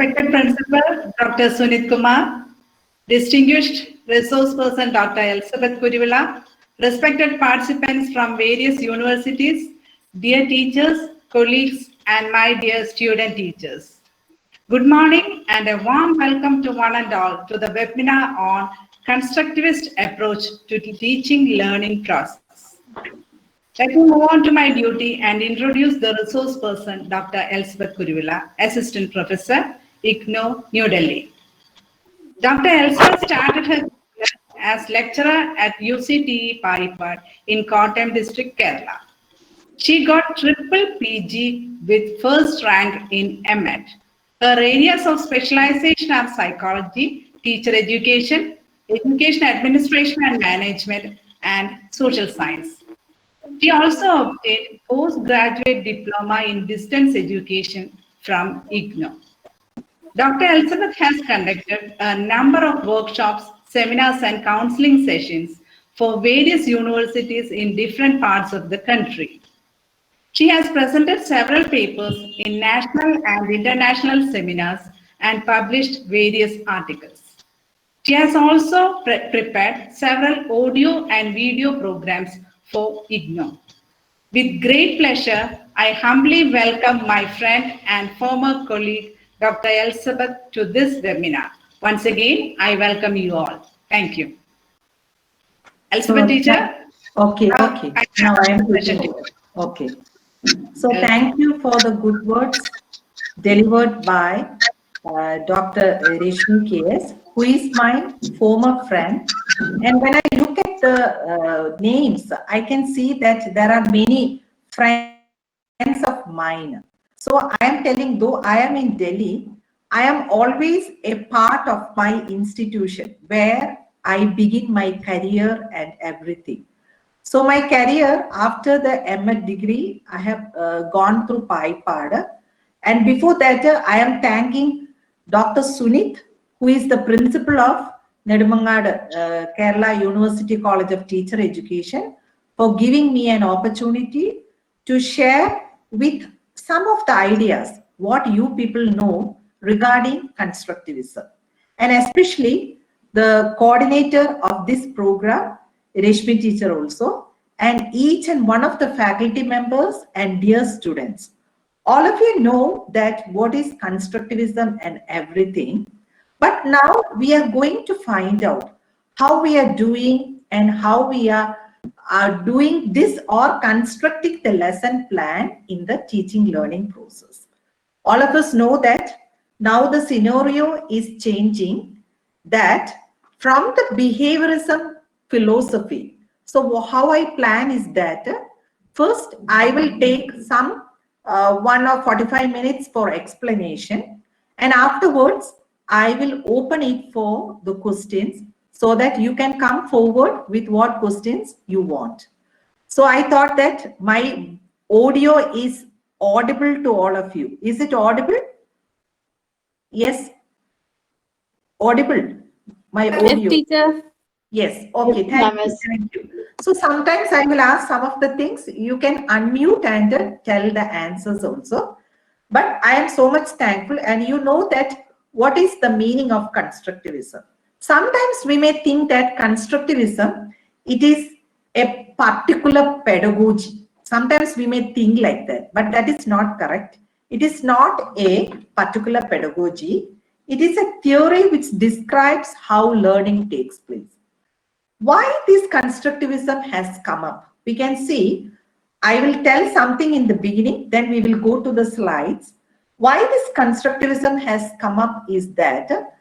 Respected Principal, Dr. Sunit Kumar, distinguished resource person, Dr. Elizabeth Kurivilla, respected participants from various universities, dear teachers, colleagues, and my dear student teachers. Good morning and a warm welcome to one and all to the webinar on constructivist approach to teaching learning process. Let me move on to my duty and introduce the resource person, Dr. Elizabeth Kurivilla, Assistant Professor, IGNOU, New Delhi. Dr. Elizabeth started her career as lecturer at UCTE Paripad in Kottayam district, Kerala. She got triple PG with first rank in MEd. Her areas of specialization are psychology, teacher education, education administration and management, and social science. She also obtained postgraduate diploma in distance education from IGNOU. Dr. Elizabeth has conducted a number of workshops, seminars, and counseling sessions for various universities in different parts of the country. She has presented several papers in national and international seminars and published various articles. She has also prepared several audio and video programs for IGNOU. With great pleasure, I humbly welcome my friend and former colleague, Dr. Elizabeth, to this webinar. Once again, I welcome you all. Thank you. Elizabeth, teacher? Okay. Now I am presenting. Okay. So thank you for the good words delivered by Dr. Reshmi KS, who is my former friend. And when I look at the names, I can see that there are many friends of mine. So I am telling, though I am in Delhi, I am always a part of my institution where I begin my career and everything. So my career after the MEd degree, I have gone through Paripad. And before that, I am thanking Dr. Sunit, who is the principal of Nedumangad Kerala University College of Teacher Education, for giving me an opportunity to share with some of the ideas what you people know regarding constructivism. And especially the coordinator of this program, Reshmi teacher also, and each and one of the faculty members and dear students. All of you know that what is constructivism and everything, but now we are going to find out how we are doing and how we are doing this or constructing the lesson plan in the teaching learning process. All of us know that now the scenario is changing, that from the behaviorism philosophy. So how I plan is that first I will take some 1 or 45 minutes for explanation, and afterwards I will open it for the questions so that you can come forward with what questions you want. So I thought that my audio is audible to all of you. Is it audible? Yes. Audible. My audio. Yes, teacher. Yes. Okay. Thank you. So sometimes I will ask some of the things. You can unmute and tell the answers also. But I am so much thankful, and you know that what is the meaning of constructivism. Sometimes we may think that constructivism, it is a particular pedagogy. Sometimes we may think like that, but that is not correct. It is not a particular pedagogy. It is a theory which describes how learning takes place. Why this constructivism has come up? We can see, I will tell something in the beginning, then we will go to the slides. Why this constructivism has come up is that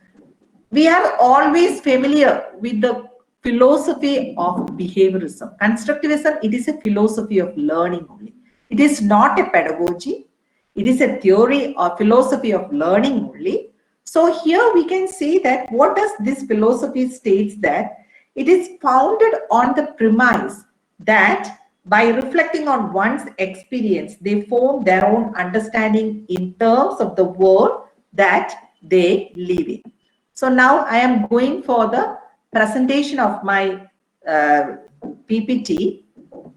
we are always familiar with the philosophy of behaviorism. Constructivism, it is a philosophy of learning only. It is not a pedagogy. It is a theory or philosophy of learning only. So here we can see that what does this philosophy states, that it is founded on the premise that by reflecting on one's experience, they form their own understanding in terms of the world that they live in. So now I am going for the presentation of my PPT.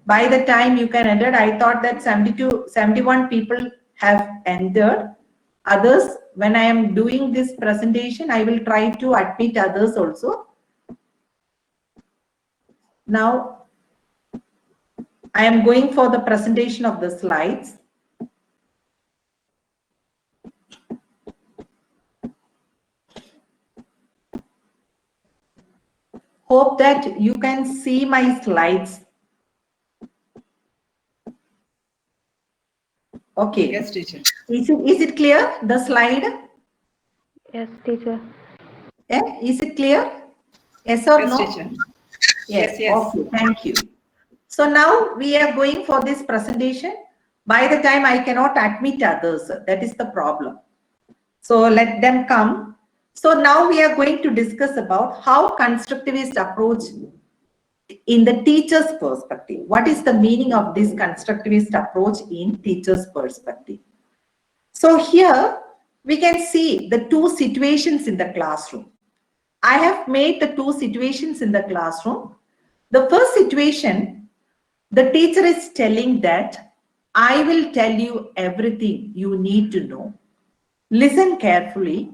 By the time you can enter, I thought that 71 people have entered. others, when I am doing this presentation, I will try to admit others also. Now, I am going for the presentation of the slides. Hope that you can see my slides. Okay. Yes, teacher. Is it clear, the slide? Yes, teacher. Yeah? Is it clear? Yes or Yes, no? teacher. Yes. Yes. Okay, thank you. So now we are going for this presentation. By the time I cannot admit others, that is the problem. So let them come. So now we are going to discuss about how constructivist approach in the teacher's perspective. What is the meaning of this constructivist approach in teacher's perspective? So here we can see the two situations in the classroom. I have made the two situations in the classroom. The first situation, the teacher is telling that I will tell you everything you need to know. Listen carefully.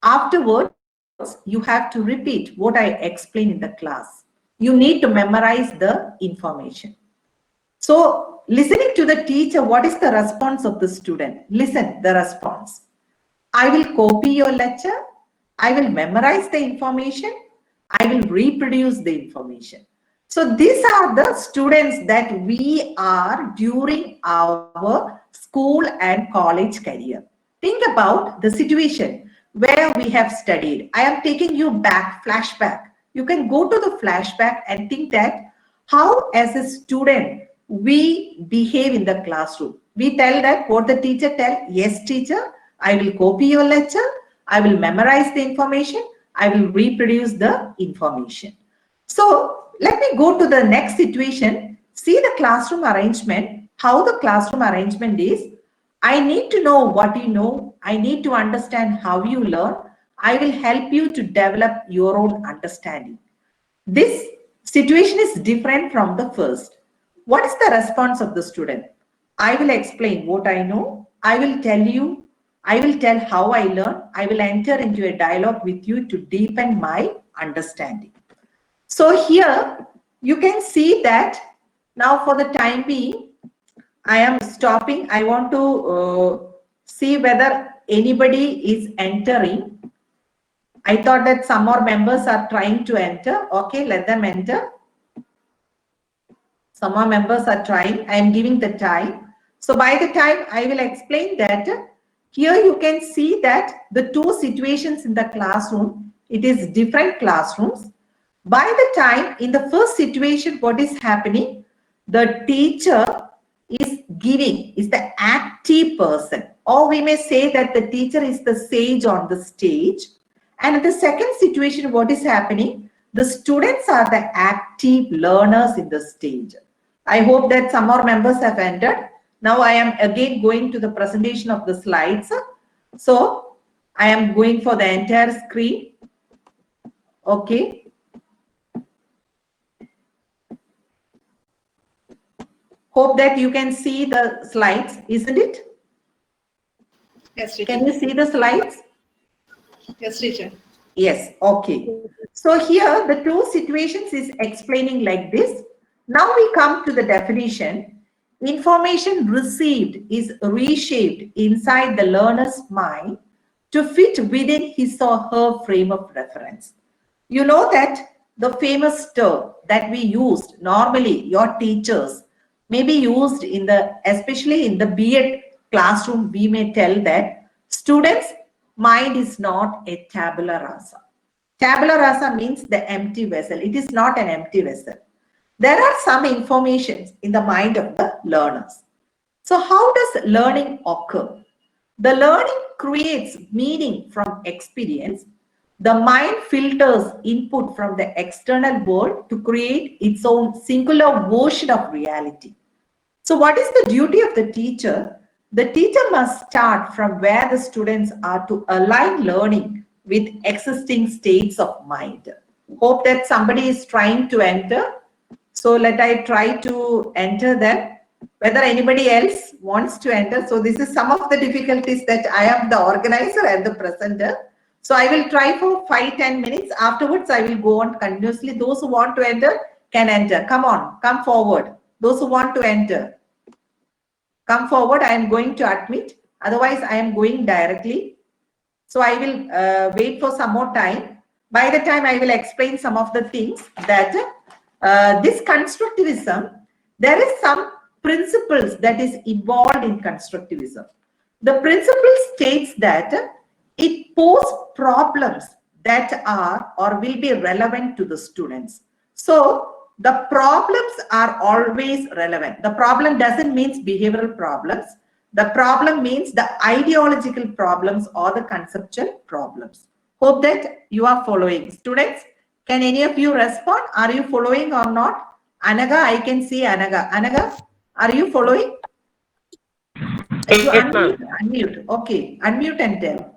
Afterwards, you have to repeat what I explained in the class. You need to memorize the information. So listening to the teacher, what is the response of the student? Listen, the response. I will copy your lecture. I will memorize the information. I will reproduce the information. So these are the students that we are during our school and college career. Think about the situation where we have studied. I am taking you back, flashback. You can go to the flashback and think that how as a student we behave in the classroom. We tell that what the teacher tell, yes teacher, I will copy your lecture, I will memorize the information, I will reproduce the information. So let me go to the next situation. See the classroom arrangement, how the classroom arrangement is. I need to know what you know. I need to understand how you learn. I will help you to develop your own understanding. This situation is different from the first. What is the response of the student? I will explain what I know. I will tell you. I will tell how I learn. I will enter into a dialogue with you to deepen my understanding. So here you can see that now for the time being, I am stopping. I want to see whether anybody is entering. I thought that some more members are trying to enter. Okay, let them enter. Some more members are trying. I am giving the time. So by the time I will explain that, here you can see that the two situations in the classroom, it is different classrooms. By the time in the first situation, what is happening? The teacher is giving, is the active person, or we may say that the teacher is the sage on the stage. And in the second situation, what is happening? The students are the active learners in the stage. I hope that some more members have entered. Now I am again going to the presentation of the slides. So I am going for the entire screen. Okay. Hope that you can see the slides, isn't it? Yes, teacher. Can you see the slides? Yes, teacher. Yes, okay. So here the two situations is explaining like this. Now we come to the definition. Information received is reshaped inside the learner's mind to fit within his or her frame of reference. You know that the famous term that we used, normally your teachers may be used in the, especially in the B.Ed classroom, we may tell that students' mind is not a tabula rasa. Tabula rasa means the empty vessel. It is not an empty vessel. There are some informations in the mind of the learners. So how does learning occur? The learning creates meaning from experience. The mind filters input from the external world to create its own singular version of reality. So what is the duty of the teacher? The teacher must start from where the students are to align learning with existing states of mind. Hope that somebody is trying to enter. So let I try to enter them. whether anybody else wants to enter. So this is some of the difficulties that I am the organizer and the presenter. So I will try for 5-10 minutes. Afterwards, I will go on continuously. Those who want to enter can enter. Come on, come forward. Those who want to enter, come forward. I am going to admit. Otherwise, I am going directly. So I will wait for some more time. By the time I will explain some of the things that this constructivism, there is some principles that is evolved in constructivism. The principle states that it poses problems that are or will be relevant to the students. So the problems are always relevant. The problem doesn't mean behavioral problems. The problem means the ideological problems or the conceptual problems. Hope that you are following. Students, can any of you respond? Are you following or not? Anaga, I can see Anaga. Anaga, are you following? You unmute. Okay, unmute and tell.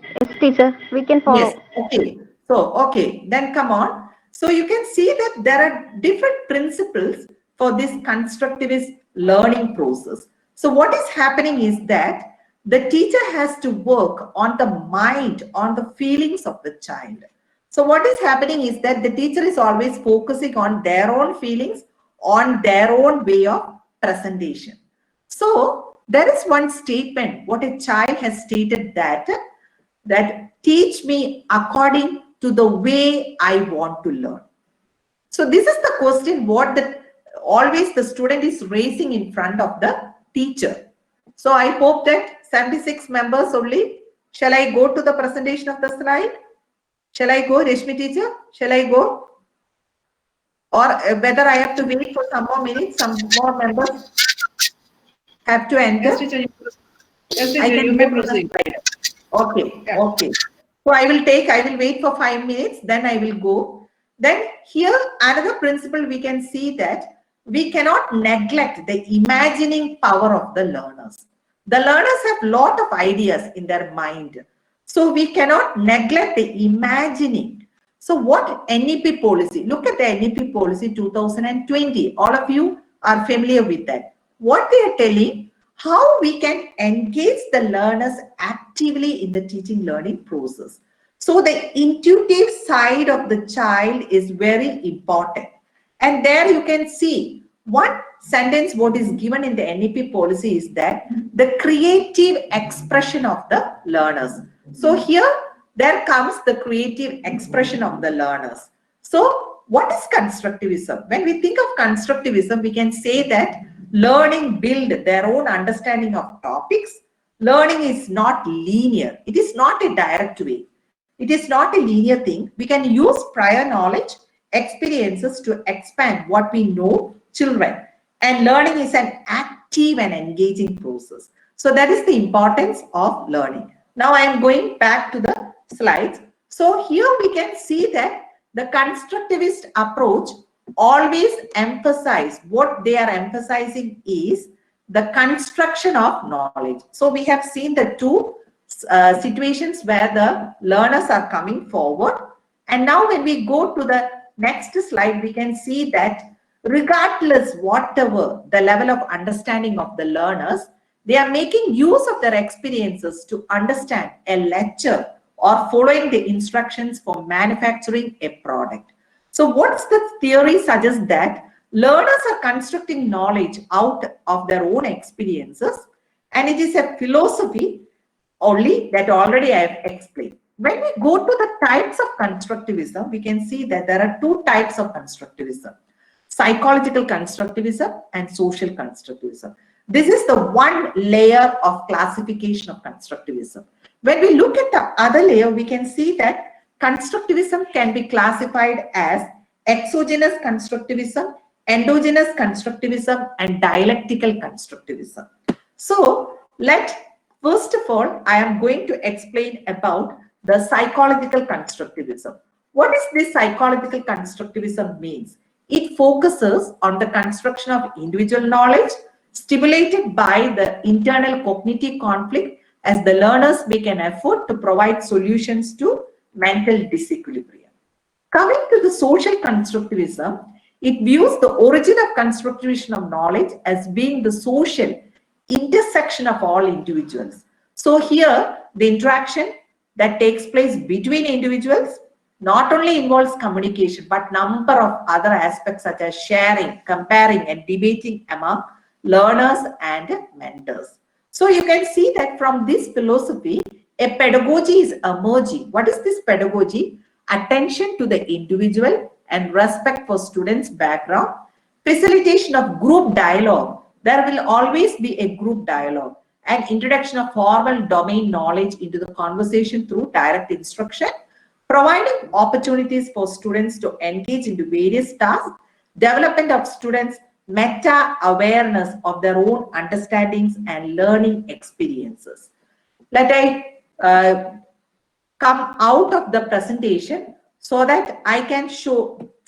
Yes, teacher. We can follow. Yes, okay. So, okay, then come on. So you can see that there are different principles for this constructivist learning process. So what is happening is that the teacher has to work on the mind, on the feelings of the child. So what is happening is that the teacher is always focusing on their own feelings, on their own way of presentation. So there is one statement, what a child has stated that teach me according to the way I want to learn. So this is the question what always the student is raising in front of the teacher. So I hope that 76 members only. Shall I go to the presentation of the slide? Shall I go, Reshmi teacher? Shall I go? Or whether I have to wait for some more minutes, some more members have to enter? Yes, teacher. Yes, teacher, you may proceed. Okay, Yeah. okay. So I will wait for 5 minutes, then I will go. Then here, another principle we can see that we cannot neglect the imagining power of the learners. The learners have a lot of ideas in their mind. So we cannot neglect the imagining. So what NEP policy? Look at the NEP policy 2020. All of you are familiar with that. What they are telling, how we can engage the learners actively in the teaching learning process. So the intuitive side of the child is very important. And there you can see one sentence what is given in the NEP policy is that the creative expression of the learners. So here there comes the creative expression of the learners. So what is constructivism? When we think of constructivism, we can say that learning build their own understanding of topics. Learning is not linear. It is not a direct way. It is not a linear thing. We can use prior knowledge, experiences to expand what we know children. And learning is an active and engaging process. So that is the importance of learning. Now I am going back to the slides. So here we can see that the constructivist approach always emphasize, what they are emphasizing is the construction of knowledge. So we have seen the two situations where the learners are coming forward. And now when we go to the next slide, we can see that regardless whatever the level of understanding of the learners, they are making use of their experiences to understand a lecture or following the instructions for manufacturing a product. So what's the theory suggests that learners are constructing knowledge out of their own experiences, and it is a philosophy only that already I have explained. When we go to the types of constructivism, we can see that there are two types of constructivism: psychological constructivism and social constructivism. This is the one layer of classification of constructivism. When we look at the other layer, we can see that constructivism can be classified as exogenous constructivism, endogenous constructivism, and dialectical constructivism. So first of all, I am going to explain about the psychological constructivism. What is this psychological constructivism means? It focuses on the construction of individual knowledge stimulated by the internal cognitive conflict as the learners make an effort to provide solutions to mental disequilibrium. Coming to the social constructivism, It views the origin of constructivization of knowledge as being the social intersection of all individuals. So here, the interaction that takes place between individuals not only involves communication, but number of other aspects such as sharing, comparing, and debating among learners and mentors. So you can see that from this philosophy, a pedagogy is emerging. What is this pedagogy? Attention to the individual and respect for students' background, facilitation of group dialogue. There will always be a group dialogue, and introduction of formal domain knowledge into the conversation through direct instruction, providing opportunities for students to engage into various tasks, development of students' meta-awareness of their own understandings and learning experiences. Let I come out of the presentation so that I can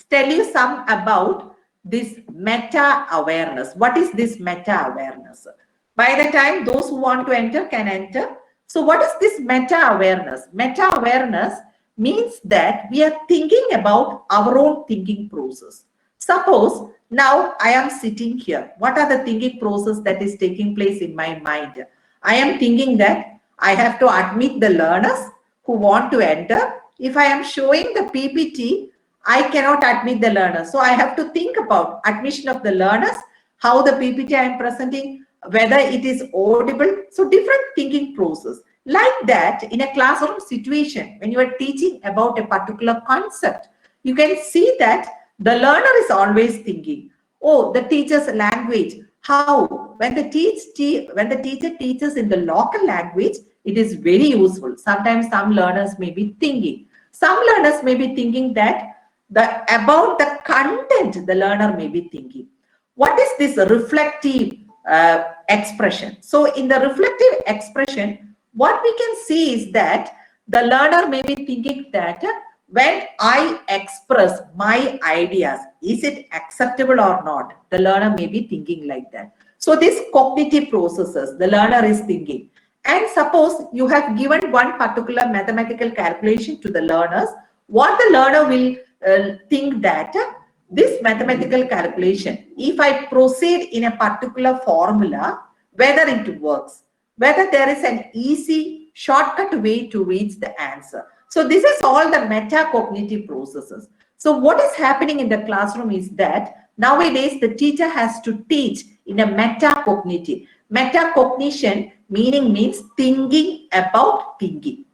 tell you some about this meta-awareness. What is this meta-awareness? By the time those who want to enter can enter. So what is this meta-awareness? Meta-awareness means that we are thinking about our own thinking process. Suppose now I am sitting here. What are the thinking process that is taking place in my mind? I am thinking that I have to admit the learners who want to enter. If I am showing the PPT, I cannot admit the learners. So I have to think about admission of the learners, how the PPT I am presenting, whether it is audible. So different thinking process. Like that, in a classroom situation, when you are teaching about a particular concept, you can see that the learner is always thinking, oh, the teacher's language, how? When the teacher teaches in the local language, it is very useful. Sometimes some learners may be thinking. Some learners may be thinking that about the content the learner may be thinking. What is this reflective expression? So in the reflective expression, what we can see is that the learner may be thinking that when I express my ideas, is it acceptable or not? The learner may be thinking like that. So these cognitive processes, the learner is thinking. And suppose you have given one particular mathematical calculation to the learners, what the learner will think that this mathematical calculation, if I proceed in a particular formula, whether it works, whether there is an easy shortcut way to reach the answer. So this is all the metacognitive processes. So what is happening in the classroom is that nowadays the teacher has to teach in a metacognitive. Metacognition means thinking about thinking.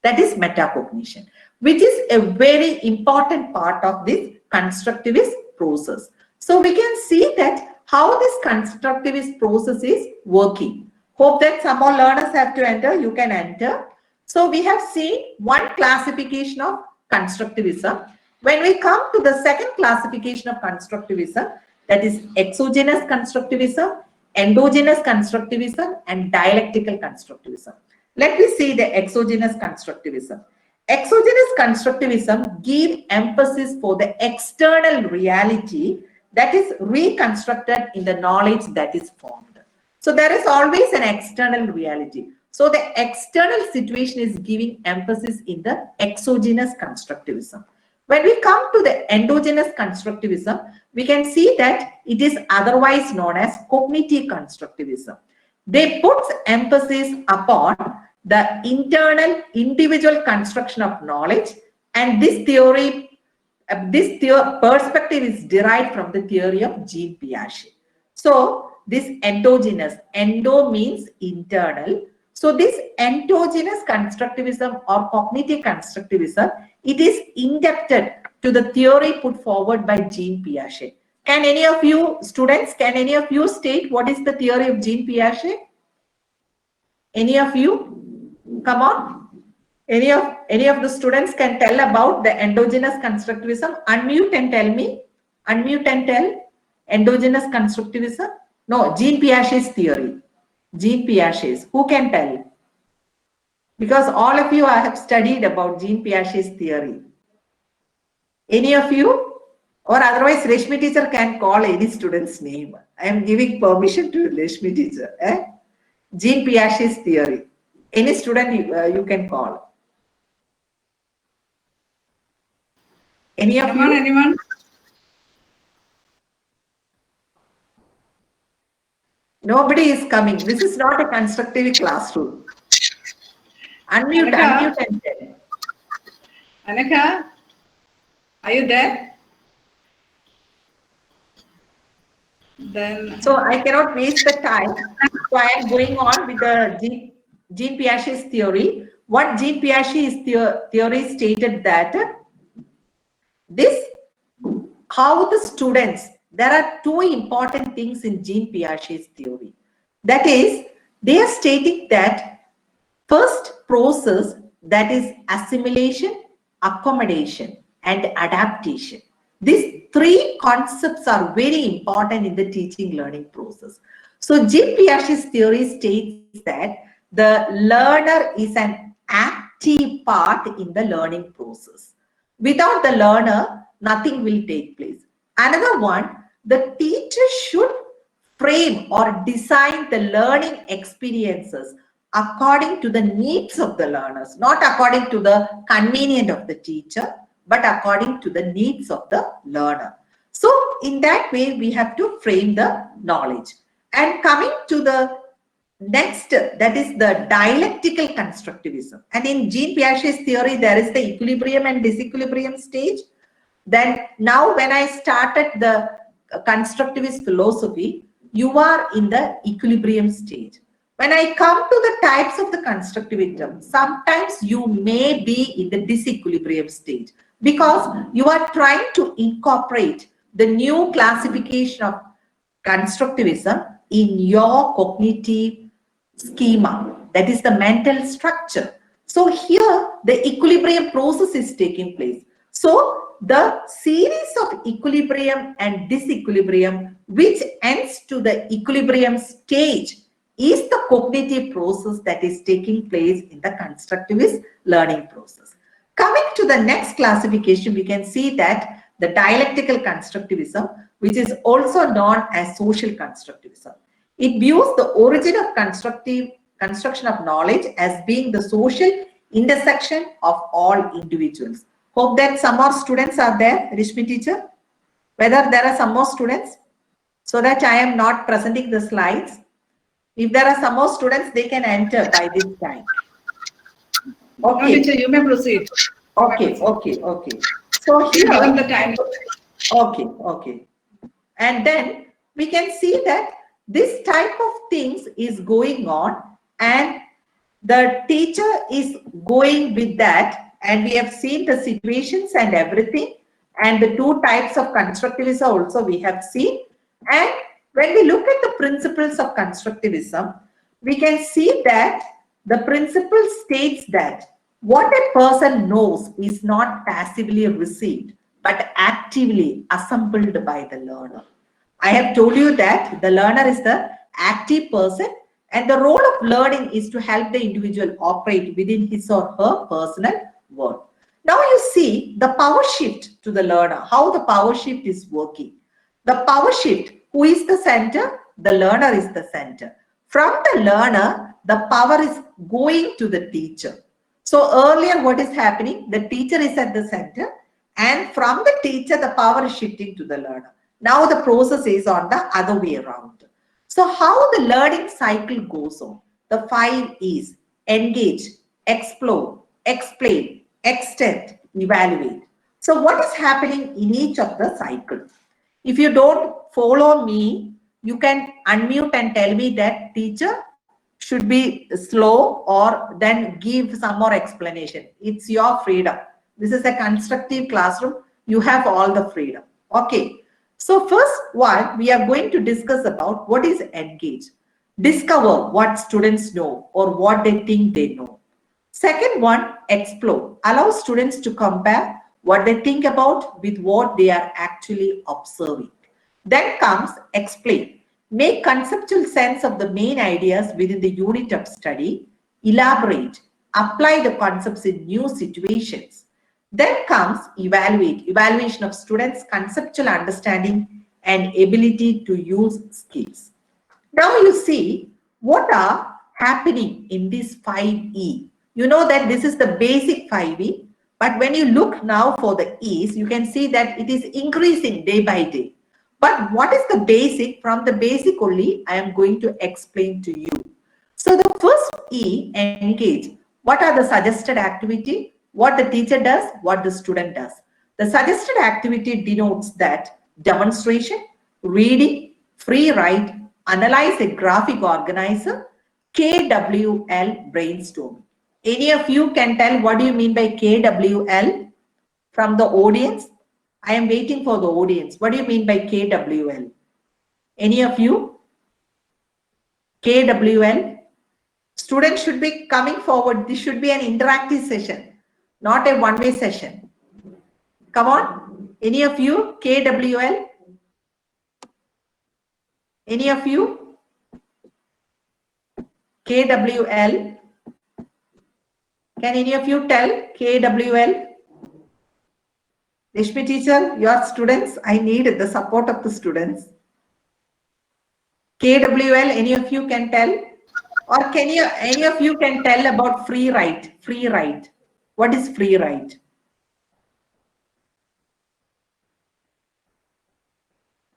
That is metacognition, which is a very important part of this constructivist process. So we can see that how this constructivist process is working. Hope that some more learners have to enter. You can enter. So we have seen one classification of constructivism. When we come to the second classification of constructivism, that is exogenous constructivism, endogenous constructivism, and dialectical constructivism. Let me see the exogenous constructivism. Exogenous constructivism gives emphasis for the external reality that is reconstructed in the knowledge that is formed. So there is always an external reality. So the external situation is giving emphasis in the exogenous constructivism. When we come to the endogenous constructivism, we can see that it is otherwise known as cognitive constructivism. They put emphasis upon the internal individual construction of knowledge, and this perspective is derived from the theory of Jean Piaget. So this endogenous, endo means internal. So this endogenous constructivism or cognitive constructivism, it is indebted to the theory put forward by Jean Piaget. Can any of you students, can any of you state what is the theory of Jean Piaget? Any of you? Come on. Any of the students can tell about the endogenous constructivism? Unmute and tell me. Unmute and tell. Endogenous constructivism? No, Jean Piaget's theory. Jean Piaget's. Who can tell? Because all of you I have studied about Jean Piaget's theory. Any of you? Or otherwise Reshmi teacher can call any student's name. I am giving permission to Reshmi teacher. Jean Piaget's theory. Any student you can call. Any of you? Anyone? Nobody is coming. This is not a constructive classroom. Unmute, Anaka? unmute and tell. Anaka, are you there? Then So I cannot waste the time. So I am going on with the Jean Piaget's theory. What Jean Piaget's theory stated that this, how the students, there are two important things in Jean Piaget's theory. That is, they are stating that first process, that is assimilation, accommodation, and adaptation. These three concepts are very important in the teaching learning process. So Jean Piaget's theory states that the learner is an active part in the learning process. Without the learner, nothing will take place. Another one, the teacher should frame or design the learning experiences according to the needs of the learners, not according to the convenience of the teacher, but according to the needs of the learner. So in that way, we have to frame the knowledge. And coming to the next, that is the dialectical constructivism. And in Jean Piaget's theory, there is the equilibrium and disequilibrium stage. Then now when I started the constructivist philosophy, you are in the equilibrium stage. When I come to the types of the constructivism, sometimes you may be in the disequilibrium stage because you are trying to incorporate the new classification of constructivism in your cognitive schema, that is the mental structure. So here the equilibrium process is taking place. So the series of equilibrium and disequilibrium which ends to the equilibrium stage is the cognitive process that is taking place in the constructivist learning process. Coming to the next classification, we can see that the dialectical constructivism, which is also known as social constructivism. It views the origin of construction of knowledge as being the social intersection of all individuals. Hope that some more students are there, Rishmi teacher. Whether there are some more students, so that I am not presenting the slides. If there are some more students, they can enter by this time. no, Okay. teacher, you may proceed. Okay. So here, Given the time. okay. And then we can see that this type of things is going on and the teacher is going with that, and we have seen the situations and everything, and the two types of constructivism also we have seen. And when we look at the principles of constructivism, we can see that the principle states that what a person knows is not passively received, but actively assembled by the learner. I have told you that the learner is the active person, and the role of learning is to help the individual operate within his or her personal world. Now you see the power shift to the learner, how the power shift is working. The power shift, who is the center? The learner is the center. From the learner, the power is going to the teacher. So earlier what is happening? The teacher is at the center, and from the teacher, the power is shifting to the learner. Now the process is on the other way around. So how the learning cycle goes on? The 5 E's: engage, explore, explain, extend, evaluate. So what is happening in each of the cycles? If you don't follow me, you can unmute and tell me that teacher should be slow or then give some more explanation. It's your freedom. This is a constructive classroom. You have all the freedom. Okay. So first one, we are going to discuss about what is engage. Discover what students know or what they think they know. Second one, explore. Allow students to compare what they think about with what they are actually observing. Then comes explain. Make conceptual sense of the main ideas within the unit of study. Elaborate. Apply the concepts in new situations. Then comes evaluate. Evaluation of students' conceptual understanding and ability to use skills. Now you see what are happening in this 5E. You know that this is the basic 5E, but when you look now for the E's, you can see that it is increasing day by day. But what is the basic? From the basic only, I am going to explain to you. So the first E, engage. What are the suggested activity? What the teacher does, what the student does. The suggested activity denotes that demonstration, reading, free write, analyze a graphic organizer, KWL brainstorm. Any of you can tell what do you mean by KWL from the audience? I am waiting for the audience. What do you mean by KWL? Any of you? KWL? Students should be coming forward. This should be an interactive session, not a one-way session. Come on. Any of you? KWL? Any of you? KWL? Can any of you tell KWL? Rishmi teacher, your students, I need the support of the students. KWL, any of you can tell? Or can you, any of you can tell about free write? Free write. What is free write?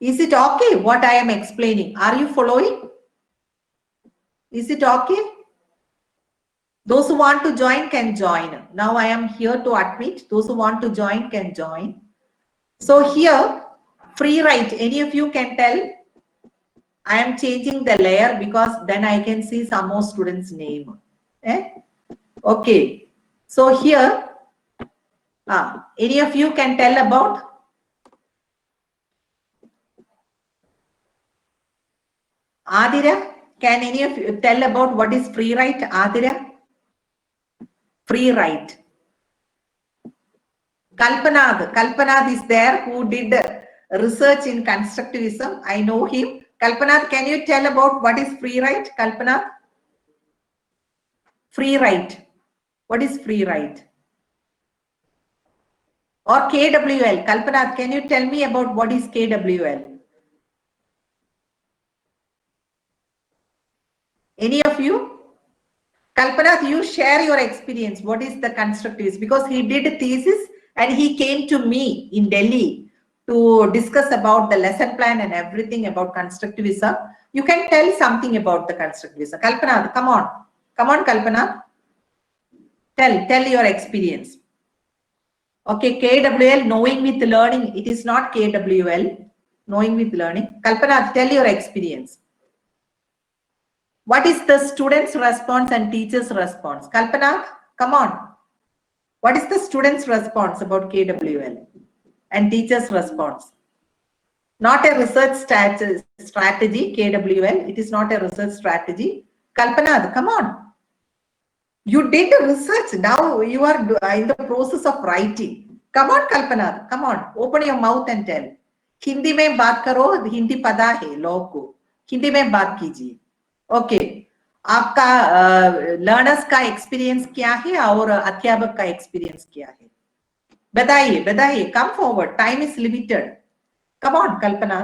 Is it okay what I am explaining? Are you following? Is it okay? Those who want to join can join. Now I am here to admit. Those who want to join can join. So here, free write. Any of you can tell? I am changing the layer because then I can see some more students' name. Eh? Okay. So here, any of you can tell about? Adira, can any of you tell about what is free write? Adira? Free write. Kalpanath is there who did research in constructivism. I know him. Kalpanath, can you tell about what is free write? Kalpanath? Free write. What is free write? Or KWL. Kalpanath, can you tell me about what is KWL? Any of you? Kalpanath, you share your experience. What is the constructivist? Because he did a thesis and he came to me in Delhi to discuss about the lesson plan and everything about constructivism. You can tell something about the constructivism. Kalpanath, come on. Come on, Kalpanath. Tell your experience. Okay, KWL, knowing with learning. It is not KWL, knowing with learning. Kalpanath, tell your experience. What is the student's response and teacher's response? Kalpanath, come on. What is the student's response about KWL and teacher's response? Not a research strategy, KWL. It is not a research strategy. Kalpanath, come on. You did a research. Now you are in the process of writing. Come on, Kalpanath. Come on. Open your mouth and tell. Hindi mein baat karo. Hindi pada hai log ko. Hindi mein baat kijiye. Okay आपका learners का experience क्या है और अध्यापक का experience क्या है बताइए come forward time is limited come on Kalpana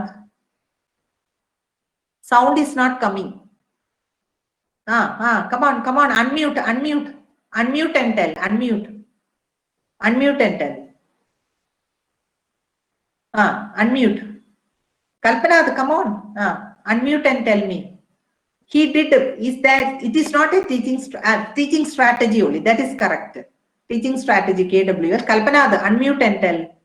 sound is not coming come on unmute and tell unmute and tell unmute Kalpana come on unmute and tell me he did is that it is not a teaching strategy only. That is correct. Teaching strategy KWL. Kalpana, unmute and tell.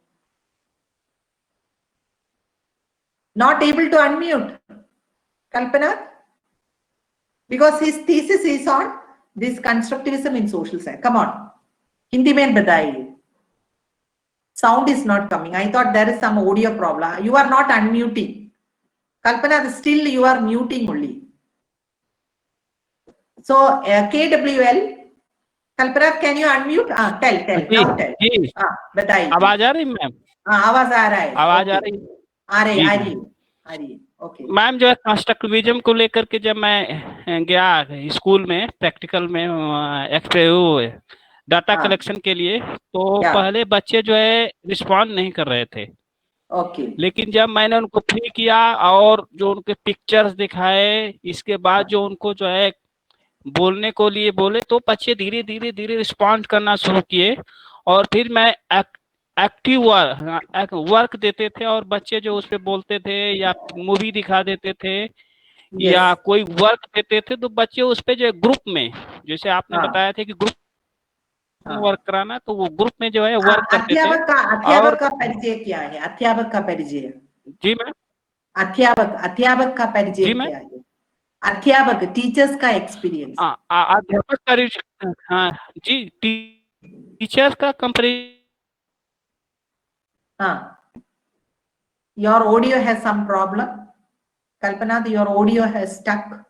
Not able to unmute. Kalpana, because his thesis is on this constructivism in social science. Come on, Hindi mein badaiye. Sound is not coming. I thought there is some audio problem. You are not unmuting. Kalpana, still you are muting only. So KWL, Kalpana, can you unmute? Tell. Now tell. बताइए. आवाज आ रही ma'am? आवाज आ रहा है. आवाज आ रही? आ रही. Okay. Ma'am जो है कंस्ट्रक्टिविज्म को लेकर के जब मैं गया स्कूल में प्रैक्टिकल में डाटा कलेक्शन के लिए तो पहले बच्चे जो है रिस्पॉन्ड नहीं कर रहे थे. ओके. लेकिन जब मैंने उनको फ्री किया और जो उनके पिक्चर्स दिखाए इसके बाद जो उनको जो है बोलने को लिए बोले तो बच्चे धीरे धीरे रिस्पॉन्ड करना शुरू किए और फिर मैं एक्टिव वर्क देते थे और बच्चे जो उस पे बोलते थे या मूवी दिखा देते थे या Yes. कोई वर्क देते थे तो बच्चे उस पे जो ग्रुप में, जैसे आपने हाँ, बताया था कि ग्रुप में हाँ. वर्क कराना, तो वो ग्रुप में जो है वर्क करते थे। अध्यापक और का परिचय क्या है? अध्यापक का परिचय, जी मैम, अध्यापक का परिचय जी मैम, क्या है? अध्यापक, टीचर्स का एक्सपीरियंस. अध्यापक का हाँ जी, टीचर्स का कंपेरिजन। हाँ. Your audio has some problem. Kalpana, your audio has stuck.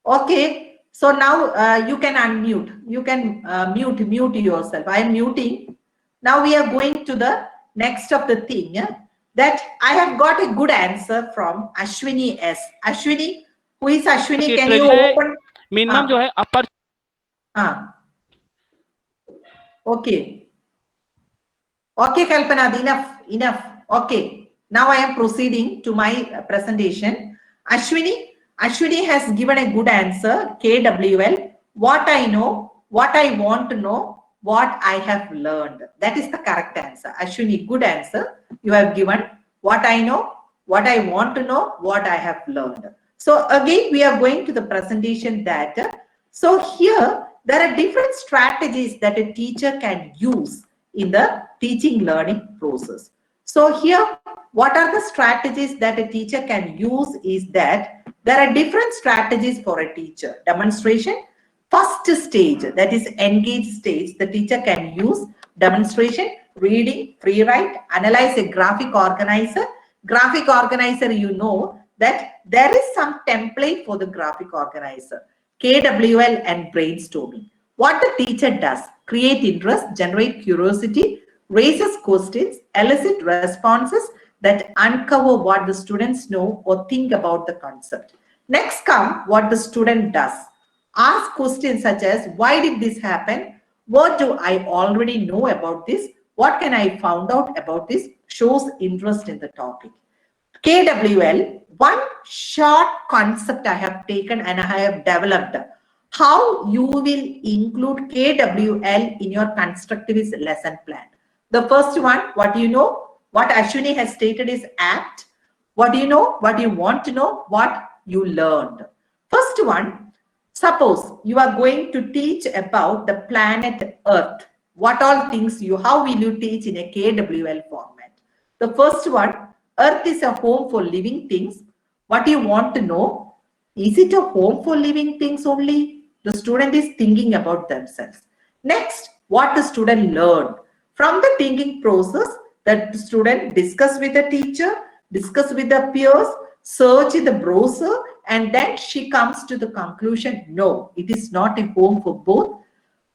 Okay. So now you can unmute. You can mute yourself. I am muting. Now we are going to the next of the thing. That I have got a good answer from Ashwini S. Ashwini, who is Ashwini? Can you open? Minimum जो है अपर Okay. Okay, Kalpana, enough. Okay. Now I am proceeding to my presentation. Ashwini has given a good answer, KWL. What I know, what I want to know, what I have learned. That is the correct answer. Ashwini, good answer. You have given what I know, what I want to know, what I have learned. So again, we are going to the presentation that, so here, there are different strategies that a teacher can use in the teaching learning process. So here, what are the strategies that a teacher can use is that there are different strategies for a teacher. Demonstration, first stage, that is engage stage, the teacher can use demonstration, reading, free write, analyze a graphic organizer. Graphic organizer, you know that there is some template for the graphic organizer. KWL and brainstorming. What the teacher does, create interest, generate curiosity, raises questions, elicit responses that uncover what the students know or think about the concept. Next come what the student does. Ask questions such as, why did this happen? What do I already know about this? What can I find out about this? Shows interest in the topic. KWL, one short concept I have taken and I have developed. How you will include KWL in your constructivist lesson plan. The first one, what do you know? What Ashwini has stated is act. What do you know? What you want to know? What you learned. First one, suppose you are going to teach about the planet Earth. What all things how will you teach in a KWL format? The first one, Earth is a home for living things. What you want to know? Is it a home for living things only? The student is thinking about themselves. Next, what the student learned. From the thinking process, the student discuss with the teacher, discuss with the peers, search in the browser, and then she comes to the conclusion, no, it is not a home for both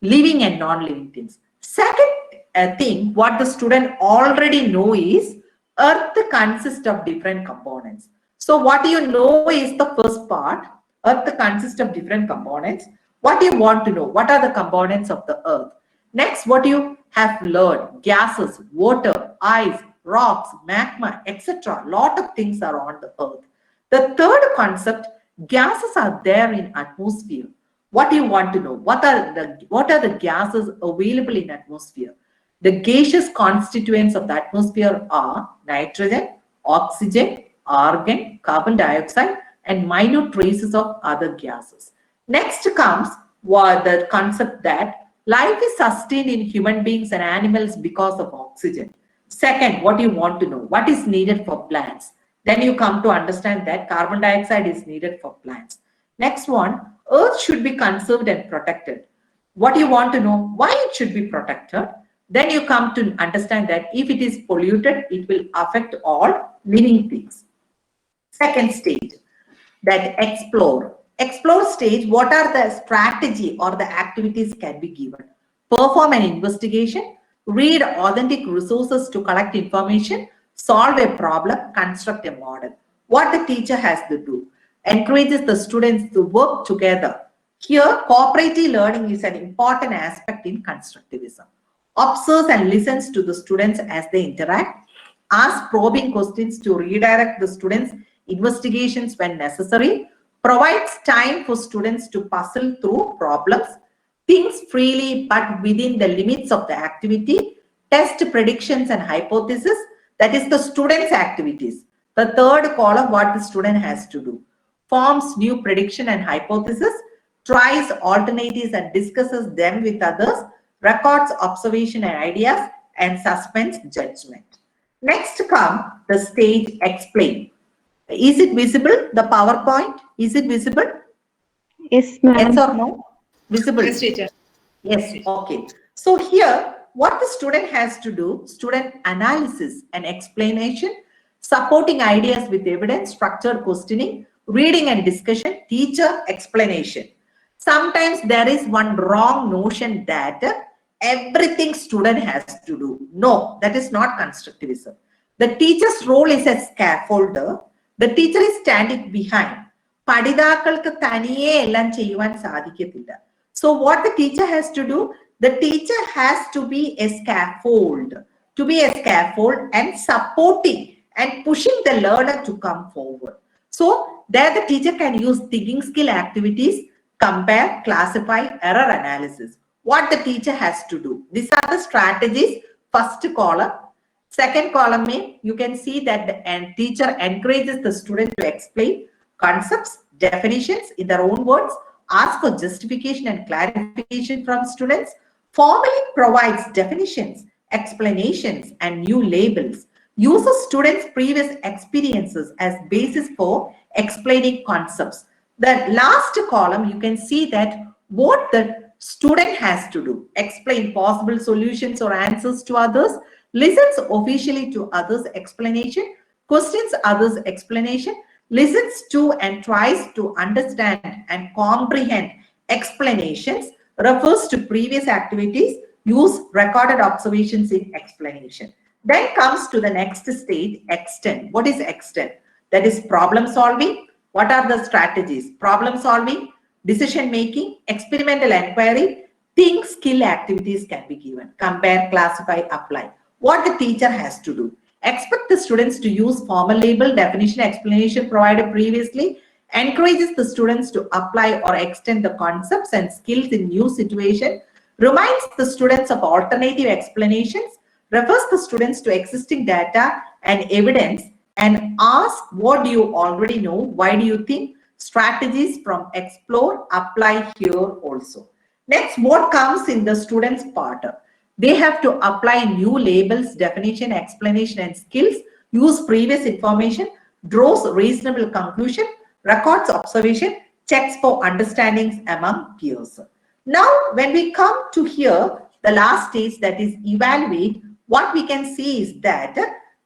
living and non-living things. Second thing, what the student already know is Earth consists of different components. So what you know is the first part. Earth consists of different components. What you want to know, what are the components of the Earth? Next, what you have learned, gases, water, ice, rocks, magma, etc. Lot of things are on the Earth. The third concept, gases are there in atmosphere. What do you want to know? What are the gases available in atmosphere? The gaseous constituents of the atmosphere are nitrogen, oxygen, argon, carbon dioxide, and minute traces of other gases. Next comes the concept that life is sustained in human beings and animals because of oxygen. Second, what you want to know? What is needed for plants? Then you come to understand that carbon dioxide is needed for plants. Next one, Earth should be conserved and protected. What you want to know? Why it should be protected? Then you come to understand that if it is polluted, it will affect all living things. Second stage, that explore. Explore stage, what are the strategy or the activities can be given? Perform an investigation, read authentic resources to collect information, solve a problem, construct a model. What the teacher has to do? Encourages the students to work together. Here, cooperative learning is an important aspect in constructivism. Observes and listens to the students as they interact. Ask probing questions to redirect the students' investigations when necessary. Provides time for students to puzzle through problems. Thinks freely but within the limits of the activity. test predictions and hypothesis, that is the student's activities. The third column, what the student has to do. Forms new prediction and hypothesis, tries alternatives and discusses them with others, records observation and ideas, and suspends judgment. Next come the stage explain. Is it visible, the PowerPoint? Is it visible? Yes, ma'am. Yes or no? Visible. Yes, teacher. Yes, okay. So here, what the student has to do, student analysis and explanation, supporting ideas with evidence, structured questioning, reading and discussion, teacher explanation. Sometimes there is one wrong notion that everything student has to do. No, that is not constructivism. The teacher's role is a scaffolder. The teacher is standing behind. പഠിതാക്കൾക്ക് തനിയെ എല്ലാം ചെയ്യുവാൻ സാധിക്കത്തില്ല. So what the teacher has to do, the teacher has to be a scaffold, and supporting and pushing the learner to come forward. So there the teacher can use thinking skill activities, compare, classify, error analysis. What the teacher has to do. These are the strategies. First column. Second column, you can see that the teacher encourages the student to explain concepts, definitions in their own words, ask for justification and clarification from students, formally provides definitions, explanations, and new labels, uses students' previous experiences as basis for explaining concepts. The last column, you can see that what the student has to do, explain possible solutions or answers to others, listens officially to others' explanation, questions others' explanation, listens to and tries to understand and comprehend explanations, refers to previous activities, use recorded observations in explanation. Then comes to the next stage, extend. What is extend? That is problem solving. What are the strategies? Problem solving, decision making, experimental inquiry, think skill activities can be given. Compare, classify, apply. What the teacher has to do. Expect the students to use formal label, definition, explanation provided previously, encourages the students to apply or extend the concepts and skills in new situation, reminds the students of alternative explanations, refers the students to existing data and evidence, and ask what do you already know, why do you think, strategies from explore, apply here also. Next, what comes in the students' part? They have to apply new labels, definition, explanation, and skills, use previous information, draws reasonable conclusion, records observation, checks for understandings among peers. Now, when we come to here, the last stage, that is evaluate, what we can see is that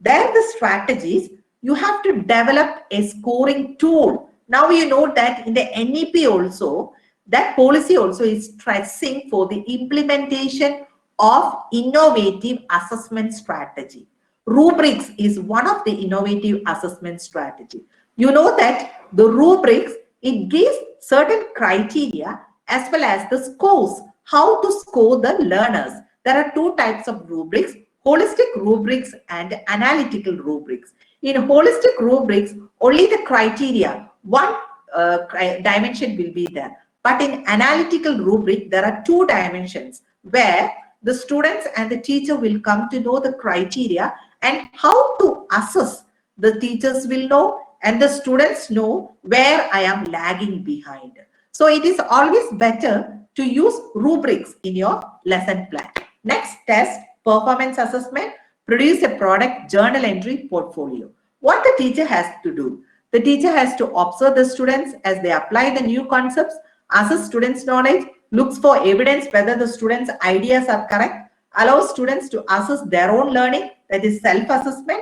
there are the strategies. You have to develop a scoring tool. Now you know that in the NEP also, that policy also is stressing for the implementation of innovative assessment strategy. Rubrics is one of the innovative assessment strategy. You know that the rubrics, it gives certain criteria as well as the scores, how to score the learners. There are two types of rubrics, holistic rubrics and analytical rubrics. In holistic rubrics, only the criteria, one dimension will be there. But in analytical rubric, there are two dimensions where the students and the teacher will come to know the criteria and how to assess. The teachers will know and the students know where I am lagging behind. So it is always better to use rubrics in your lesson plan. Next test, performance assessment, produce a product, journal entry, portfolio. What the teacher has to do? The teacher has to observe the students as they apply the new concepts, assess students' knowledge, looks for evidence whether the students' ideas are correct, allows students to assess their own learning, that is self-assessment,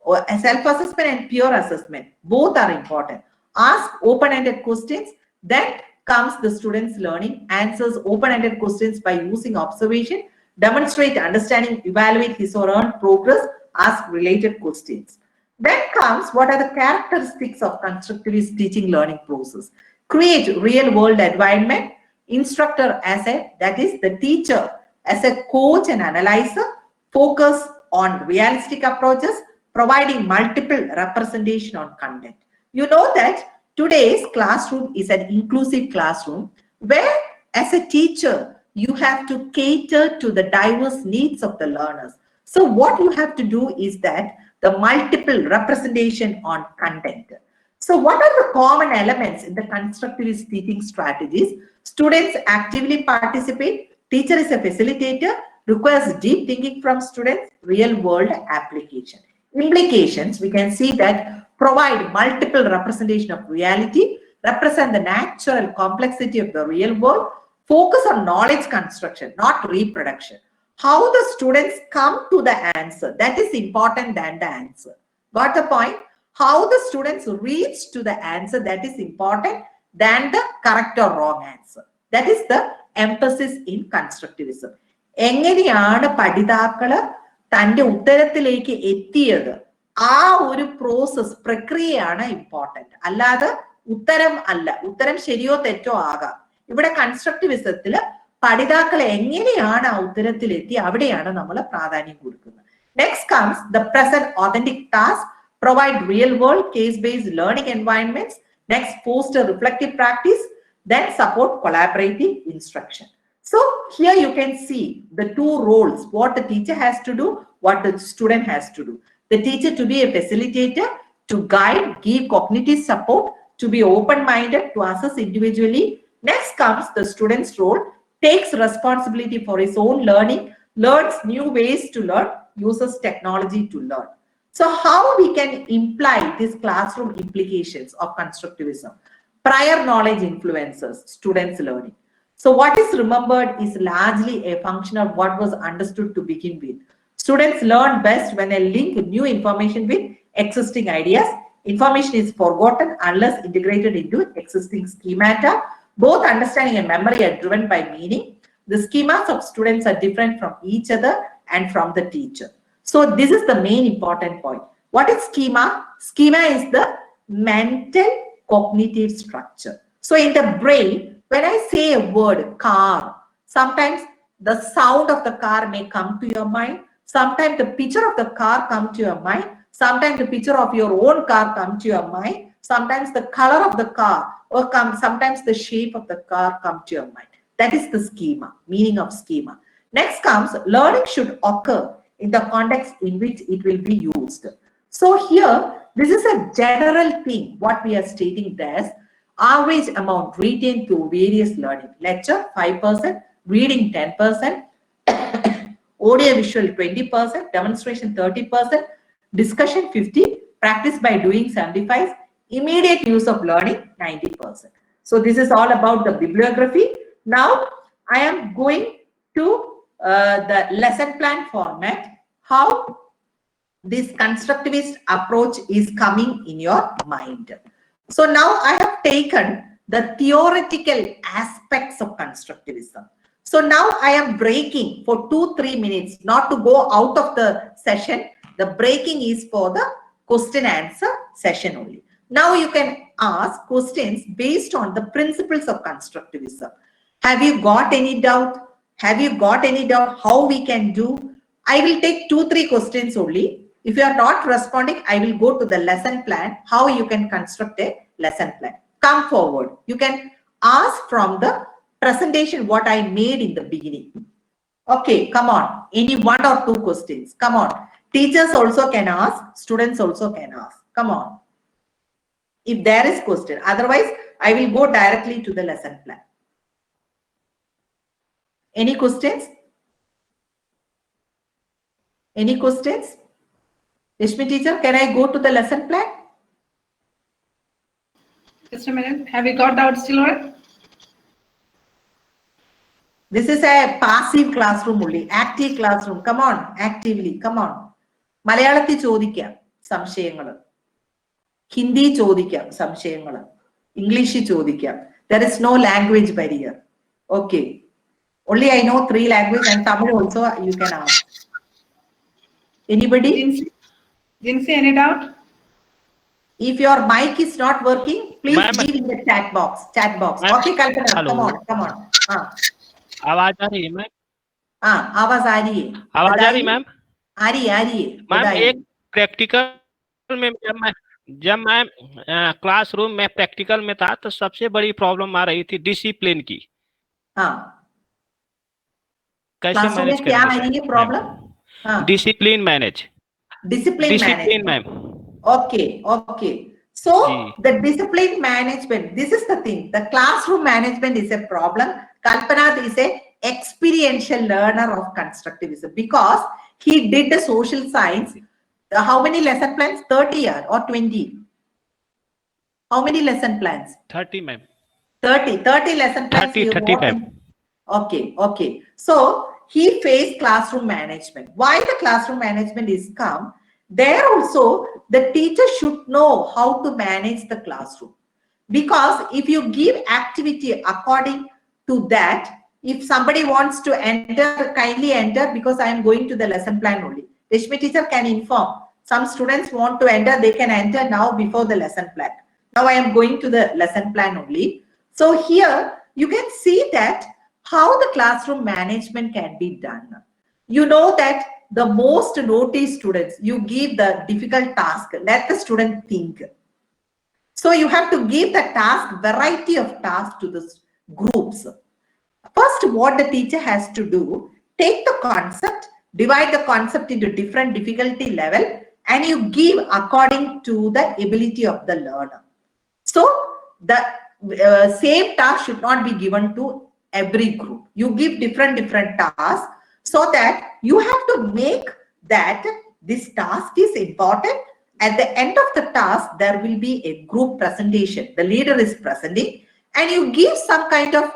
self-assessment and peer assessment. Both are important. Ask open-ended questions, then comes the students' learning, answers open-ended questions by using observation, demonstrate understanding, evaluate his or her progress, ask related questions. Then comes what are the characteristics of constructivist teaching learning process. Create real-world environment, instructor as a, that is the teacher as a coach and analyzer, focus on realistic approaches, providing multiple representation on content. You know that today's classroom is an inclusive classroom where as a teacher, you have to cater to the diverse needs of the learners. So what you have to do is that the multiple representation on content. So what are the common elements in the constructivist teaching strategies? Students actively participate, teacher is a facilitator, requires deep thinking from students, real world application. Implications, we can see that provide multiple representation of reality, represent the natural complexity of the real world, focus on knowledge construction, not reproduction. How the students come to the answer, that is important than the answer. Got the point? How the students reach to the answer, that is important than the correct or wrong answer. That is the emphasis in constructivism. എങ്ങനെയാണ് പഠിതാക്കള് തന്റെ ഉത്തരത്തിലേക്ക് എത്തിയത്, ആ ഒരു process പ്രക്രിയയാണ് important. അല്ലാതെ ഉത്തരം അല്ല. ഉത്തരം ശരിയോ തെറ്റോ ആകാം. ഇവിടെ കൺസ്ട്രക്റ്റിവിസത്തില് പഠിതാക്കൾ എങ്ങനെയാണ് ആ ഉത്തരത്തിലെത്തി, അവിടെയാണ് നമ്മൾ പ്രാധാന്യം കൊടുക്കുന്നത്. Next comes the present authentic task, provide real world case based learning environments. Next, foster reflective practice, then support collaborative instruction. So here you can see the two roles, what the teacher has to do, what the student has to do. The teacher to be a facilitator, to guide, give cognitive support, to be open-minded, to assess individually. Next comes the student's role, takes responsibility for his own learning, learns new ways to learn, uses technology to learn. So how we can imply these classroom implications of constructivism? Prior knowledge influences students' learning. So what is remembered is largely a function of what was understood to begin with. Students learn best when they link new information with existing ideas. Information is forgotten unless integrated into existing schemata. Both understanding and memory are driven by meaning. The schemas of students are different from each other and from the teacher. So this is the main important point. What is schema? Schema is the mental cognitive structure. So in the brain, when I say a word car, sometimes the sound of the car may come to your mind. Sometimes the picture of the car come to your mind. Sometimes the picture of your own car come to your mind. Sometimes the color of the car or sometimes the shape of the car come to your mind. That is the schema, meaning of schema. Next comes learning should occur in the context in which it will be used. So here, this is a general thing, what we are stating there. Average amount retained through various learning. Lecture 5%, reading 10%, audio visual 20%, demonstration 30%, discussion 50%, practice by doing 75%, immediate use of learning 90%. So this is all about the bibliography. Now I am going to the lesson plan format, how this constructivist approach is coming in your mind. So now I have taken the theoretical aspects of constructivism. So now I am breaking for 2-3 minutes, not to go out of the session. The breaking is for the question answer session only. Now you can ask questions based on the principles of constructivism. Have you got any doubt? Have you got any doubt how we can do? I will take 2-3 questions only. If you are not responding, I will go to the lesson plan, how you can construct a lesson plan. Come forward. You can ask from the presentation what I made in the beginning. Okay, come on. Any 1 or 2 questions. Come on. Teachers also can ask. Students also can ask. Come on. If there is question. Otherwise, I will go directly to the lesson plan. Any questions? Any questions? Rishmi teacher, can I go to the lesson plan? Just a minute. Have you got doubts still? This is a passive classroom only, active classroom. Come on, actively, come on. Malayalamത്തിൽ ചോദിക്കാം സംശയങ്ങൾ, ഹിന്ദി ചോദിക്കാം സംശയങ്ങൾ, ഇംഗ്ലീഷിൽ ചോദിക്കാം. There is no language barrier. Okay. Only I know 3 languages and Tamil also you can ask. Anybody? Jinsi, any doubt? If your mic is not working, please leave in the chat box. Okay, Kalpana, come on. आवाज आ रही है ma'am? आवाज आ रही है. आवाज आ रही ma'am? आ रही है. मैम एक प्रैक्टिकल में जब मैं क्लासरूम में प्रैक्टिकल में था तो सबसे बड़ी प्रॉब्लम आ रही थी डिसिप्लिन की. कैसे क्लासरूम मैनेज में क्या करेंगे है ये मैम? प्रॉब्लम? हाँ, discipline manage, discipline discipline management. Ma'am. Okay, okay. So जी the discipline management, this is the thing. The classroom management is a problem. Kalpana is a experiential learner of constructivism because he did the social science. How many lesson plans? 30 or 20? How many lesson plans? 30 ma'am, 30 lesson plans 30 you 30 got ma'am. in. Okay, okay. So he faced classroom management. Why the classroom management is come? There also, the teacher should know how to manage the classroom. Because if you give activity according to that, if somebody wants to enter, kindly enter because I am going to the lesson plan only. Rishmi teacher can inform. Some students want to enter, they can enter now before the lesson plan. Now I am going to the lesson plan only. So here you can see that how the classroom management can be done. You know that the most naughty students, you give the difficult task, let the student think. So you have to give the task, variety of tasks to the groups. First, what the teacher has to do, take the concept, divide the concept into different difficulty level, and you give according to the ability of the learner. So the same task should not be given to every group. You give different tasks so that you have to make that this task is important. At the end of the task, there will be a group presentation. The leader is presenting and you give some kind of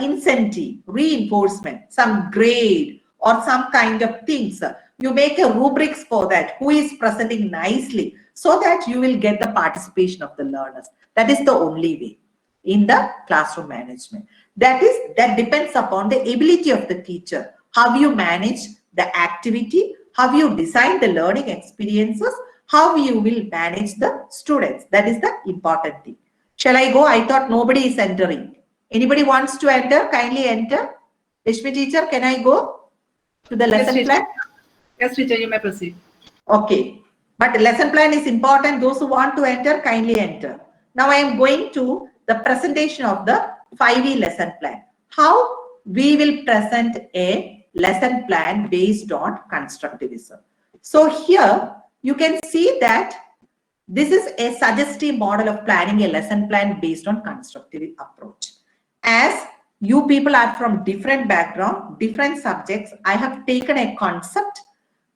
incentive, reinforcement, some grade or some kind of things. You make a rubrics for that, who is presenting nicely, so that you will get the participation of the learners. That is the only way in the classroom management. That depends upon the ability of the teacher. How you manage the activity, how you design the learning experiences, how you will manage the students. That is the important thing. Shall I go? I thought nobody is entering. Anybody wants to enter? Kindly enter. Rishmi teacher, can I go to the lesson plan? Yes, teacher, you may proceed. Okay. But lesson plan is important. Those who want to enter, kindly enter. Now I am going to the presentation of the 5E lesson plan. How we will present a lesson plan based on constructivism. So here you can see that this is a suggestive model of planning a lesson plan based on constructive approach. As you people are from different background, different subjects, I have taken a concept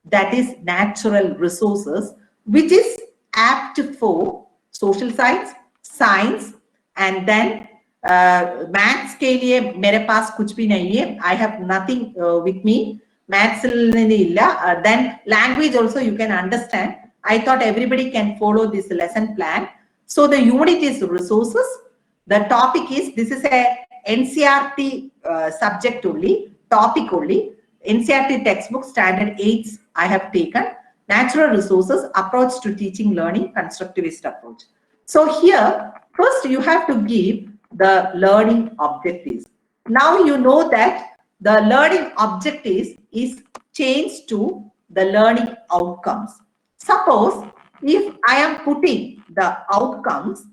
that is natural resources, which is apt for social science, and then maths के लिए मेरे पास कुछ भी नहीं है. I have nothing with me. Maths नहीं illa. Then language also you can understand. I thought everybody can follow this lesson plan. So the unit is resources. The topic is, this is a NCERT subject only, topic only. NCERT textbook standard 8 I have taken. Natural resources, approach to teaching, learning, constructivist approach. So here, first you have to give the learning objectives. Now you know that the learning objectives is changed to the learning outcomes. Suppose if I am putting the outcomes,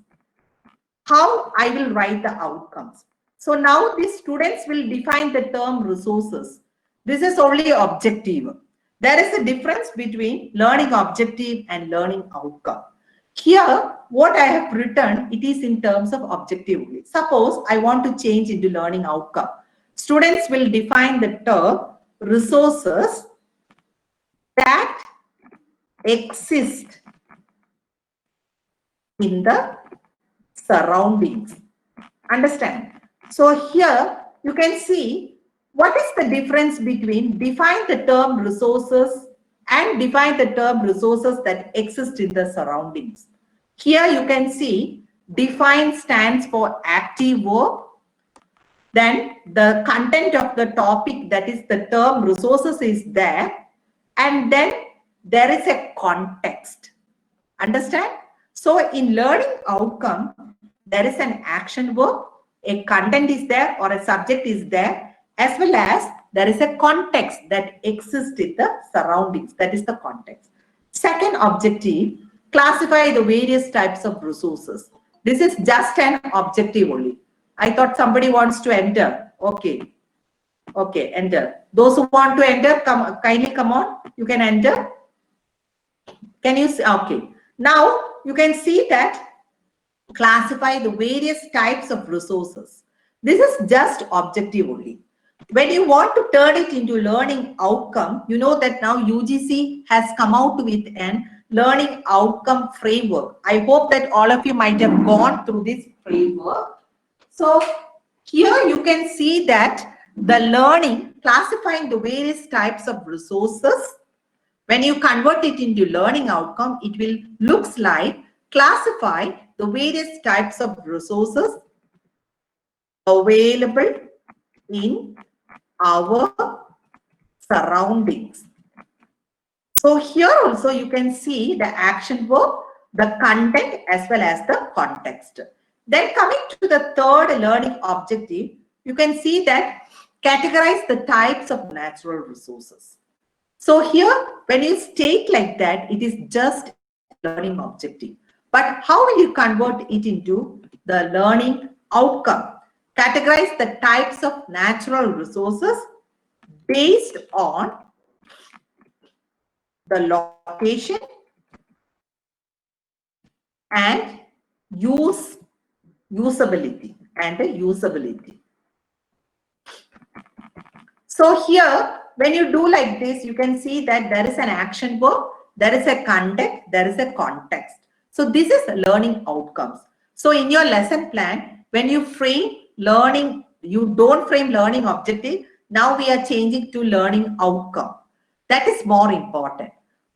how I will write the outcomes. So now the students will define the term resources. This is only objective. There is a difference between learning objective and learning outcome. Here, what I have written, it is in terms of objective only. Suppose I want to change into learning outcome. Students will define the term resources that exist in the surroundings. Understand? So here you can see what is the difference between define the term resources and define the term resources that exist in the surroundings. Here you can see define stands for active verb. Then the content of the topic, that is the term resources, is there. And then there is a context. Understand? So in learning outcome, there is an action verb, a content is there or a subject is there, as well as there is a context that exists in the surroundings. That is the context. Second objective, classify the various types of resources. This is just an objective only. I thought somebody wants to enter. Okay. Okay, enter. Those who want to enter, kindly come on. You can enter. Can you see? Okay. Now you can see that classify the various types of resources. This is just objective only. When you want to turn it into learning outcome, you know that now UGC has come out with an learning outcome framework. I hope that all of you might have gone through this framework. So here you can see that the learning, classifying the various types of resources. When you convert it into learning outcome, it will looks like classify the various types of resources available in our surroundings. So here also you can see the action verb, the content as well as the context. Then coming to the third learning objective, you can see that categorize the types of natural resources. So here, when you state like that, it is just learning objective. But how will you convert it into the learning outcome? Categorize the types of natural resources based on the location and usability and the usability. So here, when you do like this, you can see that there is an action verb, there is a content, there is a context. So this is learning outcomes. So in your lesson plan, when you frame learning, you don't frame learning objective. Now we are changing to learning outcome. That is more important.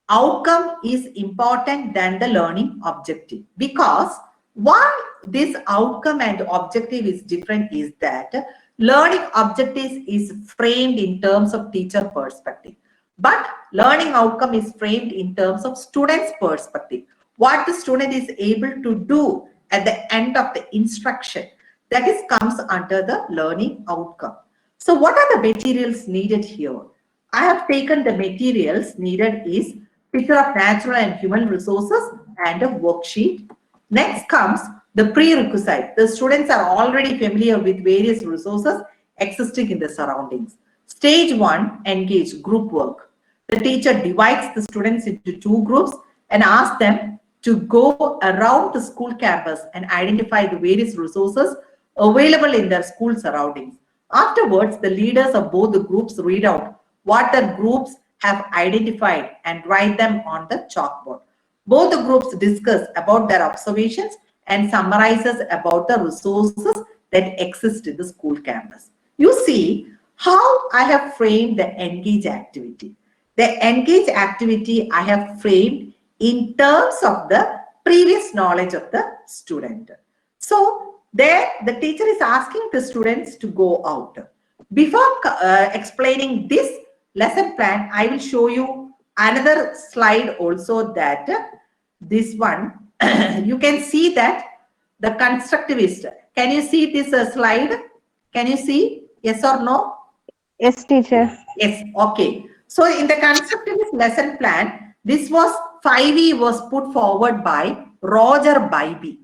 Outcome is important than the learning objective, because why this outcome and objective is different is that learning objectives is framed in terms of teacher perspective, but learning outcome is framed in terms of student's perspective. What the student is able to do at the end of the instruction, that is comes under the learning outcome. So what are the materials needed here? I have taken the materials needed is picture of natural and human resources and a worksheet. Next comes the prerequisite. The students are already familiar with various resources existing in the surroundings. Stage 1, engage, group work. The teacher divides the students into 2 groups and asks them to go around the school campus and identify the various resources available in their school surroundings. Afterwards, the leaders of both the groups read out what the groups have identified and write them on the chalkboard. Both the groups discuss about their observations and summarizes about the resources that exist in the school campus. You see how I have framed the engage activity. The engage activity I have framed in terms of the previous knowledge of the student. So there the teacher is asking the students to go out. Before explaining this lesson plan, I will show you another slide also, that this one you can see that the constructivist. Can you see this slide? Can you see? Yes or no? Yes, teacher. Yes. Okay. So in the constructivist lesson plan, this was 5E was put forward by Roger Bybee.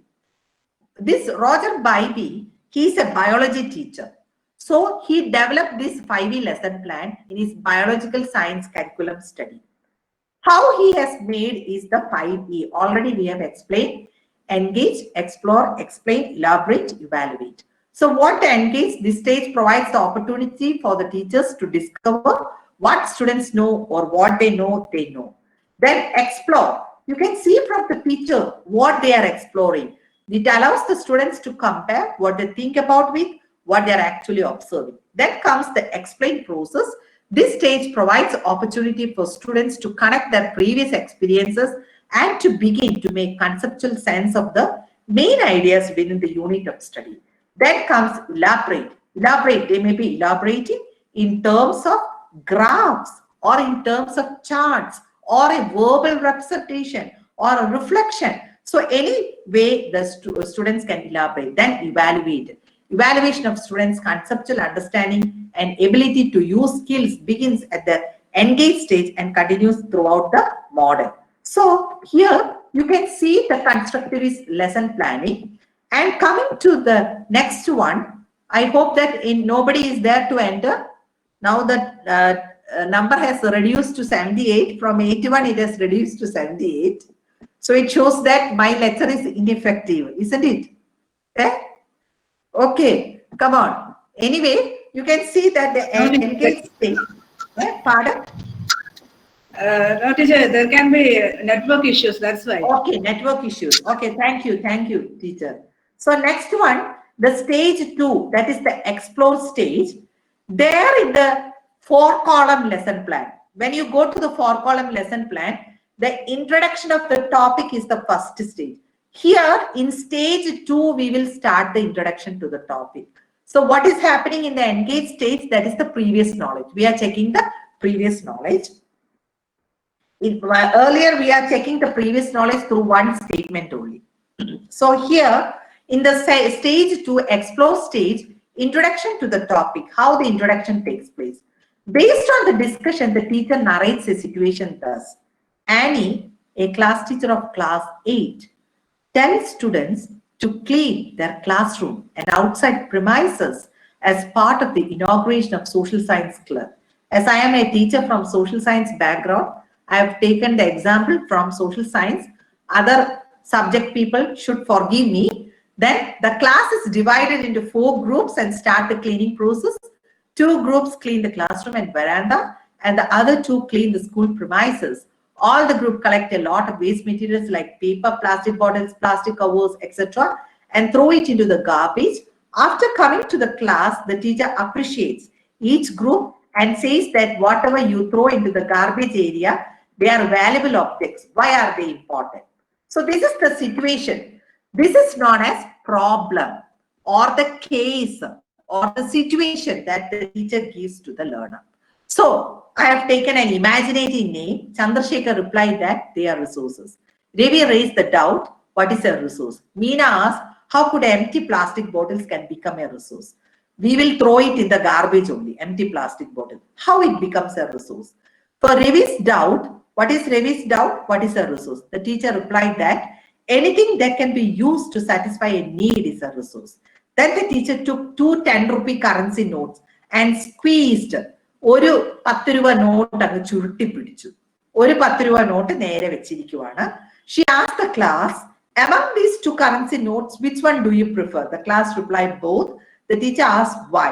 This Roger Bybee, he is a biology teacher. So he developed this 5E lesson plan in his biological science curriculum study. How he has made is the 5E. Already we have explained: engage, explore, explain, elaborate, evaluate. So what engage? This stage provides the opportunity for the teachers to discover what students know or what they know. Then explore. You can see from the picture what they are exploring. It allows the students to compare what they think about with what they are actually observing. Then comes the explain process. This stage provides opportunity for students to connect their previous experiences and to begin to make conceptual sense of the main ideas within the unit of study. Then comes elaborate. Elaborate, they may be elaborating in terms of graphs or in terms of charts or a verbal representation or a reflection. So any way the students can elaborate. Then evaluate. Evaluation of students' conceptual understanding and ability to use skills begins at the engage stage and continues throughout the model. So here you can see the constructivist lesson planning. And coming to the next one, I hope that nobody is there to enter. Now the number has reduced to 78. From 81, it has reduced to 78. So it shows that my lecture is ineffective, isn't it? Eh? Okay, come on. Anyway, you can see that the engaged state. Pardon? No, teacher, there can be network issues, that's why. Okay, network issues. Okay, thank you, teacher. So next one, the stage 2, that is the explore stage. There in the 4-column lesson plan, when you go to the 4-column lesson plan, the introduction of the topic is the first stage. Here in stage 2, we will start the introduction to the topic. So what is happening in the engaged stage? That is the previous knowledge. We are checking the previous knowledge. Earlier, we are checking the previous knowledge through one statement only. So here in the stage 2 explore stage, introduction to the topic, how the introduction takes place. Based on the discussion, the teacher narrates a situation thus. Annie, a class teacher of class 8, tells students to clean their classroom and outside premises as part of the inauguration of social science club. As I am a teacher from social science background, I have taken the example from social science. Other subject people should forgive me. Then the class is divided into 4 groups and start the cleaning process. 2 groups clean the classroom and veranda, and the other 2 clean the school premises. All the group collect a lot of waste materials like paper, plastic bottles, plastic covers, etc., and throw it into the garbage. After coming to the class, the teacher appreciates each group and says that whatever you throw into the garbage area, they are valuable objects. Why are they important? So this is the situation. This is known as problem or the case or the situation that the teacher gives to the learner. So I have taken an imaginary name. Chandrasekhar replied that they are resources. Ravi raised the doubt, what is a resource? Meena asked, how could empty plastic bottles can become a resource? We will throw it in the garbage only, empty plastic bottle. How it becomes a resource? For Ravi's doubt, what is Ravi's doubt? What is a resource? The teacher replied that anything that can be used to satisfy a need is a resource. Then the teacher took 2 10-rupee currency notes and squeezed ഒരു 10 രൂപ not അങ്ങ് ചുരുട്ടി പിടിച്ചു. ഒരു 10 രൂപ not നേരെ വെച്ചിരിക്കുവാണ്. She asked the class, among these 2 currency notes, which one do you prefer? The class replied both. The teacher asked why.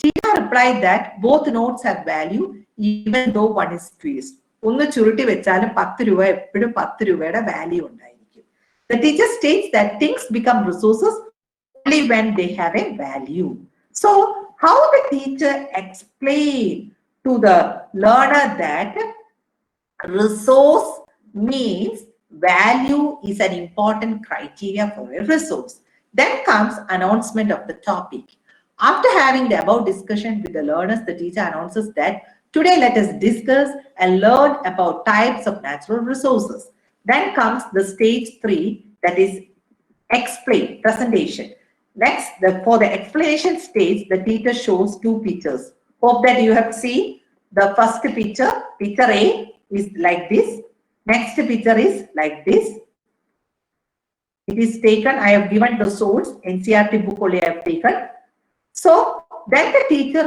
Teacher replied that both notes have value even though one is squeezed. ഒന്ന് ചുരുട്ടി വെച്ചാലും 10 രൂപ എപ്പോഴും 10 രൂപയുടെ value ഉണ്ടായിരിക്കും. The teacher states that things become resources only when they have a value. So how the teacher explained to the learner that resource means value is an important criteria for a resource. Then comes announcement of the topic. After having the above discussion with the learners, the teacher announces that today let us discuss and learn about types of natural resources. Then comes the stage 3, that is explain, presentation. Next, for the explanation stage, the teacher shows 2 pictures. Hope that you have seen the first picture. Picture A is like this. Next picture is like this. It is taken, I have given the source, NCERT book only I have taken. So then the teacher,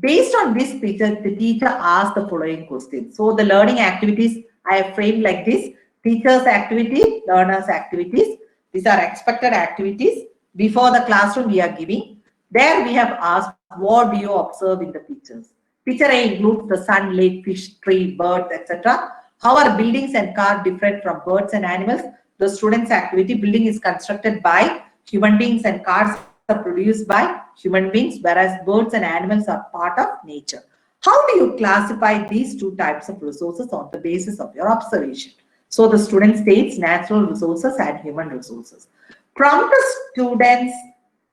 based on this picture, the teacher asked the following questions. So the learning activities I have framed like this. Teacher's activity, learner's activities. These are expected activities. Before the classroom we are giving. There we have asked, what do you observe in the pictures? Picture A includes the sun, lake, fish, tree, birds, etc. How are buildings and cars different from birds and animals? The student's activity, building is constructed by human beings and cars are produced by human beings, whereas birds and animals are part of nature. How do you classify these 2 types of resources on the basis of your observation? So the student states natural resources and human resources. From the students'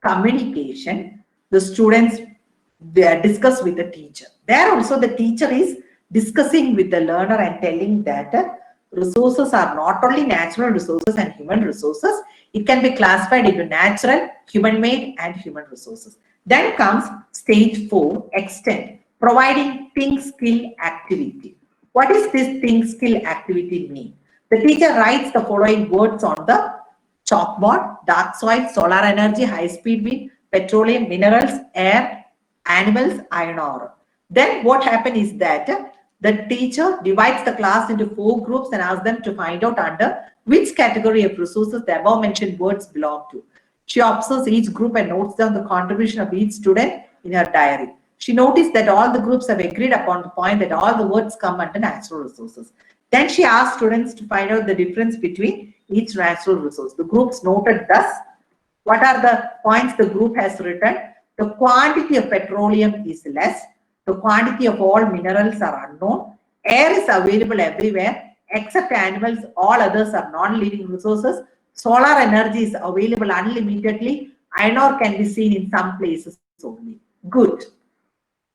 communication, the students discuss with the teacher. There also the teacher is discussing with the learner and telling that resources are not only natural resources and human resources. It can be classified into natural, human-made and human resources. Then comes stage 4, extend, providing think skill activity. What is this think skill activity mean? The teacher writes the following words on the chalkboard: dark soil, solar energy, high-speed wind, petroleum, minerals, air, animals, iron ore. Then what happened is that the teacher divides the class into 4 groups and asks them to find out under which category of resources the above mentioned words belong to. She observes each group and notes down the contribution of each student in her diary. She noticed that all the groups have agreed upon the point that all the words come under natural resources. Then she asked students to find out the difference between each natural resource. The groups noted thus. What are the points the group has written? The quantity of petroleum is less. The quantity of all minerals are unknown. Air is available everywhere except animals. All others are non-living resources. Solar energy is available unlimitedly. Iron ore can be seen in some places only. Good.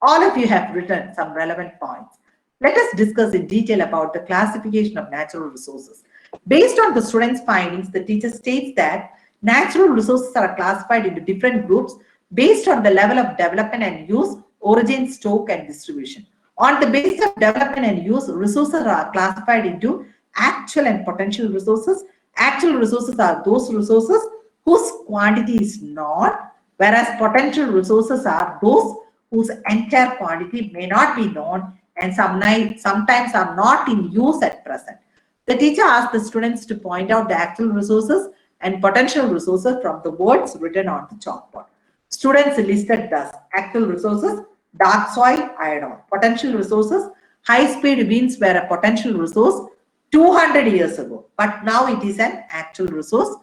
All of you have written some relevant points. Let us discuss in detail about the classification of natural resources. Based on the students' findings, the teacher states that natural resources are classified into different groups based on the level of development and use, origin, stock, and distribution. On the basis of development and use, resources are classified into actual and potential resources. Actual resources are those resources whose quantity is known, whereas potential resources are those whose entire quantity may not be known and sometimes are not in use at present. The teacher asked the students to point out the actual resources and potential resources from the words written on the chalkboard. Students listed thus: actual resources, dark soil, iron ore. Potential resources, high-speed winds were a potential resource 200 years ago, but now it is an actual resource.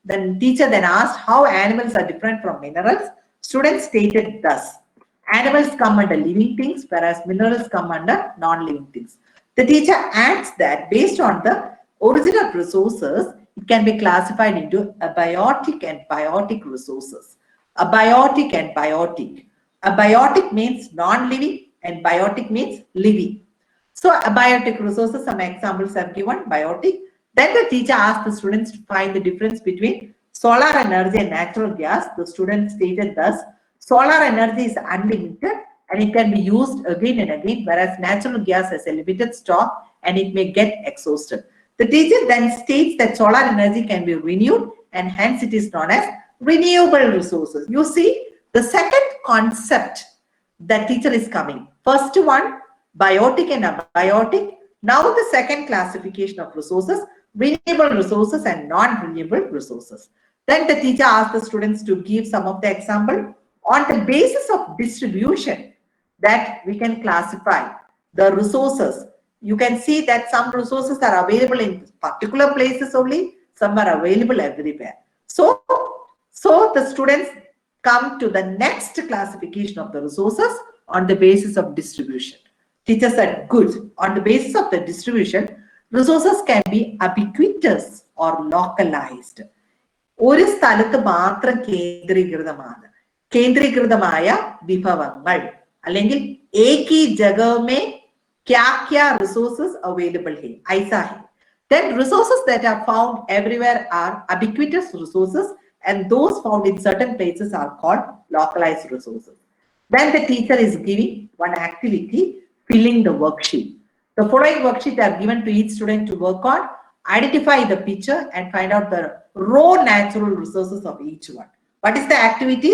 The teacher then asked how animals are different from minerals. Students stated thus: animals come under living things, whereas minerals come under non-living things. The teacher adds that based on the origin of resources, it can be classified into abiotic and biotic resources. Abiotic and biotic. Abiotic means non-living and biotic means living. So abiotic resources, some examples are given, biotic. Then the teacher asked the students to find the difference between solar energy and natural gas. The students stated thus: solar energy is unlimited and it can be used again and again, whereas natural gas has a limited stock and it may get exhausted. The teacher then states that solar energy can be renewed and hence it is known as renewable resources. You see, the second concept that teacher is coming. First one, biotic and abiotic. Now the second classification of resources, renewable resources and non-renewable resources. Then the teacher asked the students to give some of the example. On the basis of distribution, that we can classify the resources. You can see that some resources are available in particular places only, some are available everywhere. So the students come to the next classification of the resources on the basis of distribution. Teacher said, good. On the basis of the distribution, resources can be ubiquitous or localized. ഒരു സ്ഥലത്ത് മാത്രം കേന്ദ്രീകൃതമായ വിഭവങ്ങൾ അല്ലെങ്കിൽ एक ही जगह में क्या resources available है ऐसा है. Then resources that are found everywhere are ubiquitous resources and those found in certain places are called localized resources. Then the teacher is giving one activity, filling the worksheet. The following worksheet are given to each student to work on. Identify the picture and find out the raw natural resources of each one. What is the activity?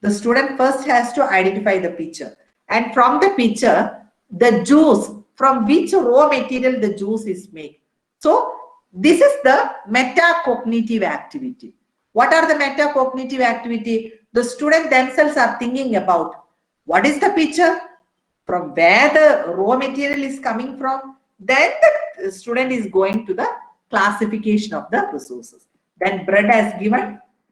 The student first has to identify the picture. And from the picture, the juice, from which raw material the juice is made. So this is the metacognitive activity. What are the metacognitive activity? The students themselves are thinking about what is the picture, from where the raw material is coming from. Then the student is going to the classification of the resources. Then bread as given,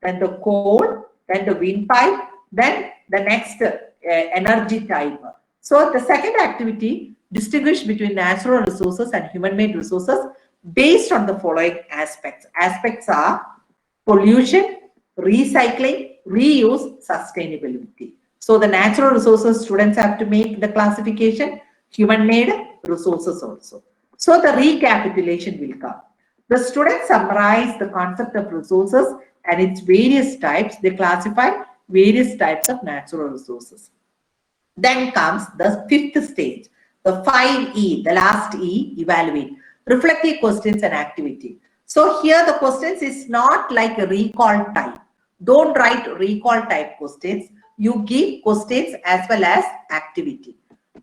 then the coal, then the windpipe, then the next energy type. So the second activity, distinguish between natural resources and human-made resources based on the following aspects. Aspects are pollution, recycling, reuse, sustainability. So the natural resources, students have to make the classification, human-made resources also. So the recapitulation will come. The students summarize the concept of resources and its various types. They classify various types of natural resources. Then comes the fifth stage, the 5E, the last E, evaluate. Reflective questions and activity. So here the questions is not like a recall type. Don't write recall type questions. You give questions as well as activity.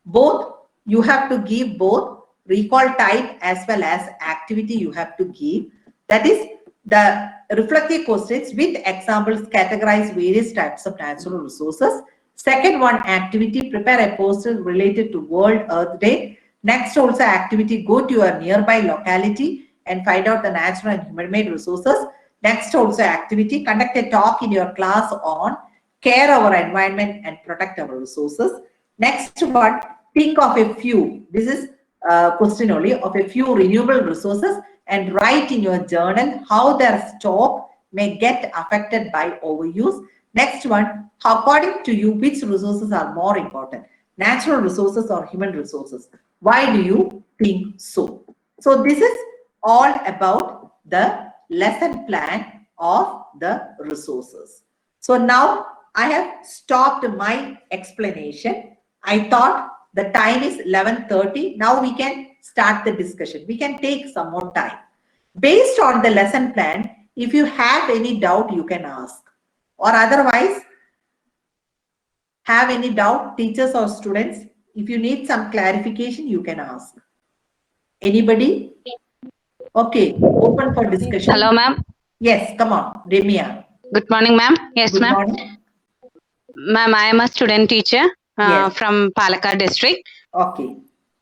both you have to give both recall type as well as activity you have to give. That is the reflective questions with examples categorize various types of natural resources. Second one, activity, prepare a poster related to World Earth Day. Next also activity, go to your nearby locality and find out the natural and human-made resources. Next also activity, conduct a talk in your class on care our environment and protect our resources. Next one, think of a few, this is a question only, of a few renewable resources and write in your journal how their stock may get affected by overuse. Next one, according to you, which resources are more important, natural resources or human resources? Why do you think so? So this is all about the lesson plan of the resources. So now I have stopped my explanation. I thought the time is 11:30. Now we can start the discussion. We can take some more time. Based on the lesson plan, if you have any doubt, you can ask. Or otherwise, have any doubt, teachers or students, if you need some clarification, you can ask. Anybody? Okay, open for discussion. Hello, ma'am. Yes, come on, Demia. Good morning, ma'am. Yes, Good ma'am. morning. Ma'am, I am a student teacher Yes. from Palakkad district. Okay.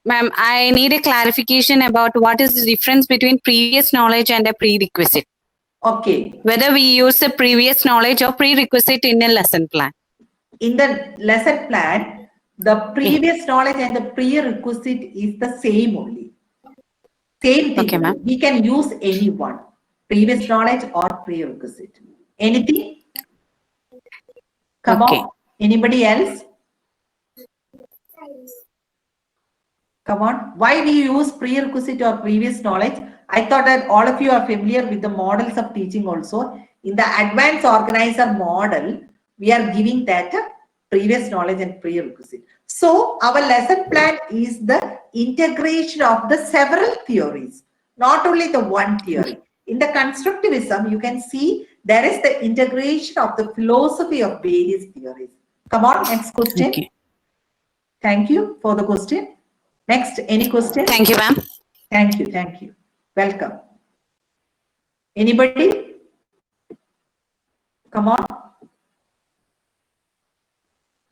Ma'am, I need a clarification about what is the difference between previous knowledge and a prerequisite. Okay. Whether we use the previous knowledge or prerequisite in a lesson plan. In the lesson plan, the previous knowledge and the prerequisite is the same only. Same thing. Okay, ma'am. We can use any one. Previous knowledge or prerequisite. Anything? Come Okay. on. Anybody else? Come on. Why we use prerequisite or previous knowledge? I thought that all of you are familiar with the models of teaching also. In the advanced organizer model, we are giving that previous knowledge and prerequisite. So our lesson plan is the integration of the several theories, not only the one theory. In the constructivism, you can see there is the integration of the philosophy of various theories. Come on, next question. Okay. Thank you for the question. Next, any question? Thank you, ma'am. Thank you. Thank you. Welcome. Anybody? Come on.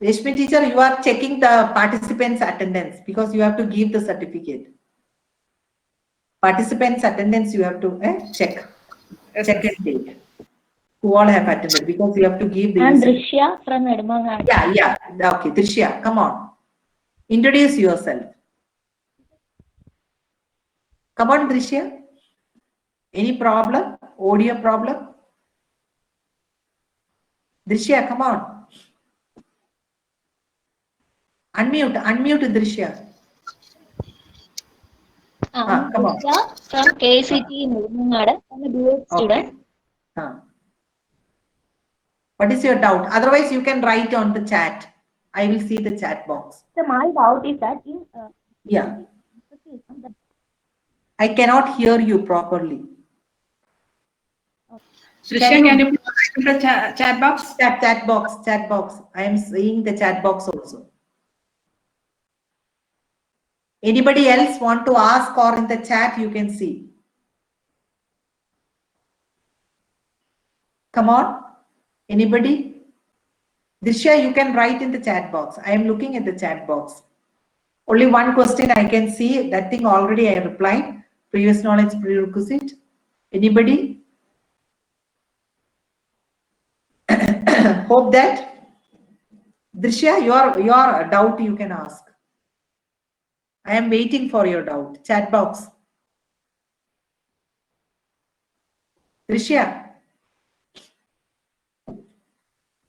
Reshmi teacher, you are checking the participants' attendance because you have to give the certificate. Participants' attendance you have to check. Check and take. Who all have attended because you have to give the. I'm Drishya from Edmond. Yeah. Okay, Drishya, come on. Introduce yourself. Come on, Drishya. Any problem? Audio problem? Drishya, come on. Unmute Drishya. I'm come on. Drishya from KCT Nirmangad. I'm a dual student. What is your doubt? Otherwise, you can write on the chat. I will see the chat box. So my doubt is that in Yeah. I cannot hear you properly. Drishya, can you put the chat box? Chat box. I am seeing the chat box also. Anybody else want to ask or in the chat you can see. Come on. Anybody? Drishya, you can write in the chat box. I am looking at the chat box. Only one question I can see. That thing already I replied. Previous knowledge prerequisite. Anybody? Hope that. Drishya, your doubt you can ask. I am waiting for your doubt. Chat box. Drishya.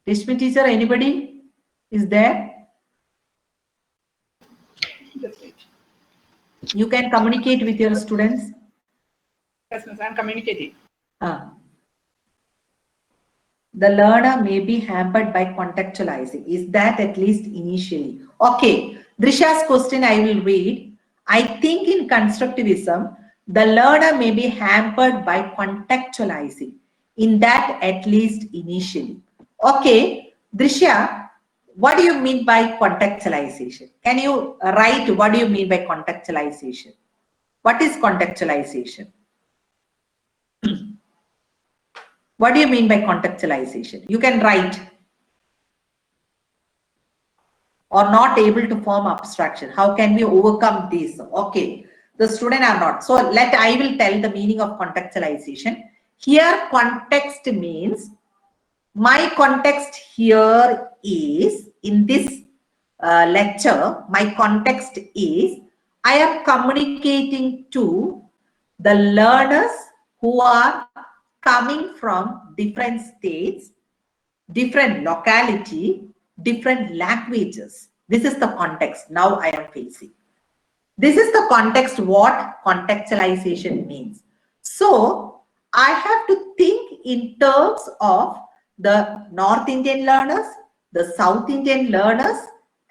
Reshmi teacher, anybody is there? You can communicate with your students. Yes, miss, I'm communicating. The learner may be hampered by contextualizing. Is that at least initially? Okay. Drishya's question I will read. I think in constructivism, the learner may be hampered by contextualizing. In that at least initially. Okay. Drishya, what do you mean by contextualization? Can you write what do you mean by contextualization? What is contextualization? What do you mean by contextualization? You can write. Or not able to form abstraction. How can we overcome this? Okay, the student are not. So I will tell the meaning of contextualization. Here context means, my context here is, in this lecture, my context is, I am communicating to the learners who are coming from different states, different locality, different languages. This is the context now I am facing. This is the context what contextualization means. So I have to think in terms of the North Indian learners, the South Indian learners,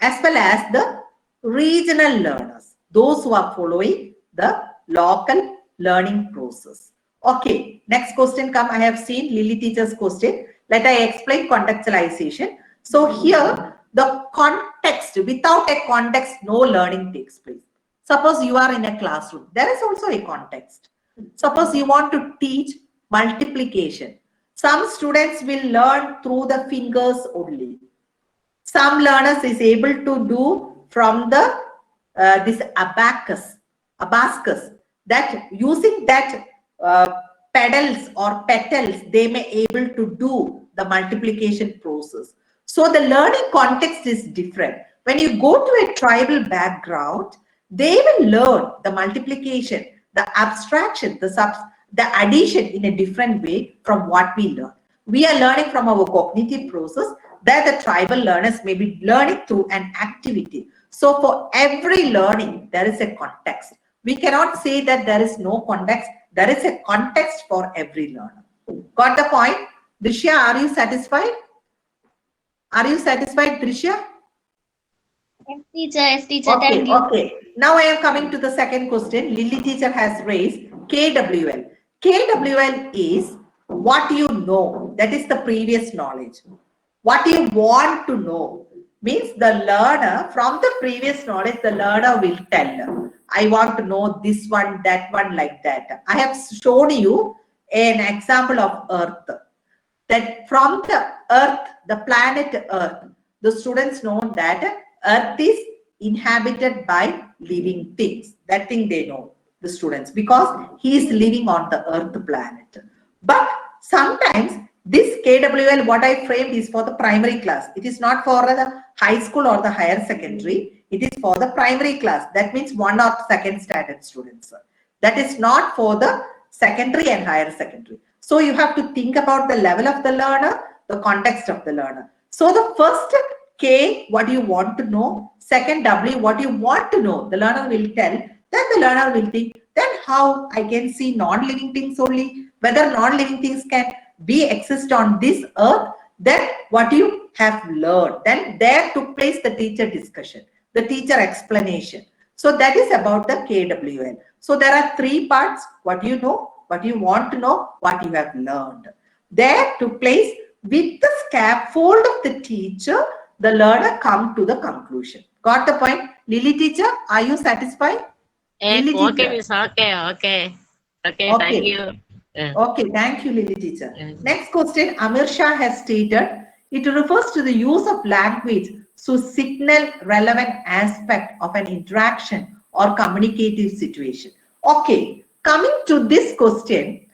as well as the regional learners, those who are following the local learning process. Okay, next question come. I have seen Lily teacher's question. Let I explain contextualization. So here the context, without a context, no learning takes place. Suppose you are in a classroom, there is also a context. Suppose you want to teach multiplication. Some students will learn through the fingers only. Some learners is able to do from the this abacus, that using that pedals or petals, they may able to do the multiplication process. So the learning context is different. When you go to a tribal background, they will learn the multiplication, the abstraction, the addition in a different way from what we learn. We are learning from our cognitive process, that the tribal learners may be learning through an activity. So for every learning, there is a context. We cannot say that there is no context. There is a context for every learner. Got the point? Drishya, are you satisfied? Are you satisfied, Drishya? Yes, teacher, Okay, thank you. okay. Now I am coming to the second question. Lily teacher has raised KWL. KWL is what you know. That is the previous knowledge. What you want to know means the learner, from the previous knowledge, the learner will tell, I want to know this one, that one, like that. I have shown you an example of Earth. That from the Earth, the planet Earth, the students know that Earth is inhabited by living things. That thing they know, the students, because he is living on the Earth planet. But sometimes this KWL, what I framed, is for the primary class. It is not for the high school or the higher secondary. It is for the primary class. That means 1 or 2nd standard students. That is not for the secondary and higher secondary. So you have to think about the level of the learner, the context of the learner. So the first K, what you want to know. Second W, what you want to know. The learner will tell. Then the learner will think, then how I can see non-living things only, whether non-living things can be exist on this earth. Then what you have learned. Then there took place the teacher discussion, the teacher explanation. So that is about the KWL. So there are 3 parts: what you know, what you want to know, what you have learned. There took place with the scaffold of the teacher, the learner come to the conclusion. Got the point? Lily teacher, are you satisfied? Lily Okay, teacher. miss. Okay, Okay. thank you. Okay, thank you, Lily teacher. Next question, Amir Shah has stated, it refers to the use of language to signal relevant aspect of an interaction or communicative situation. Okay, coming to this question,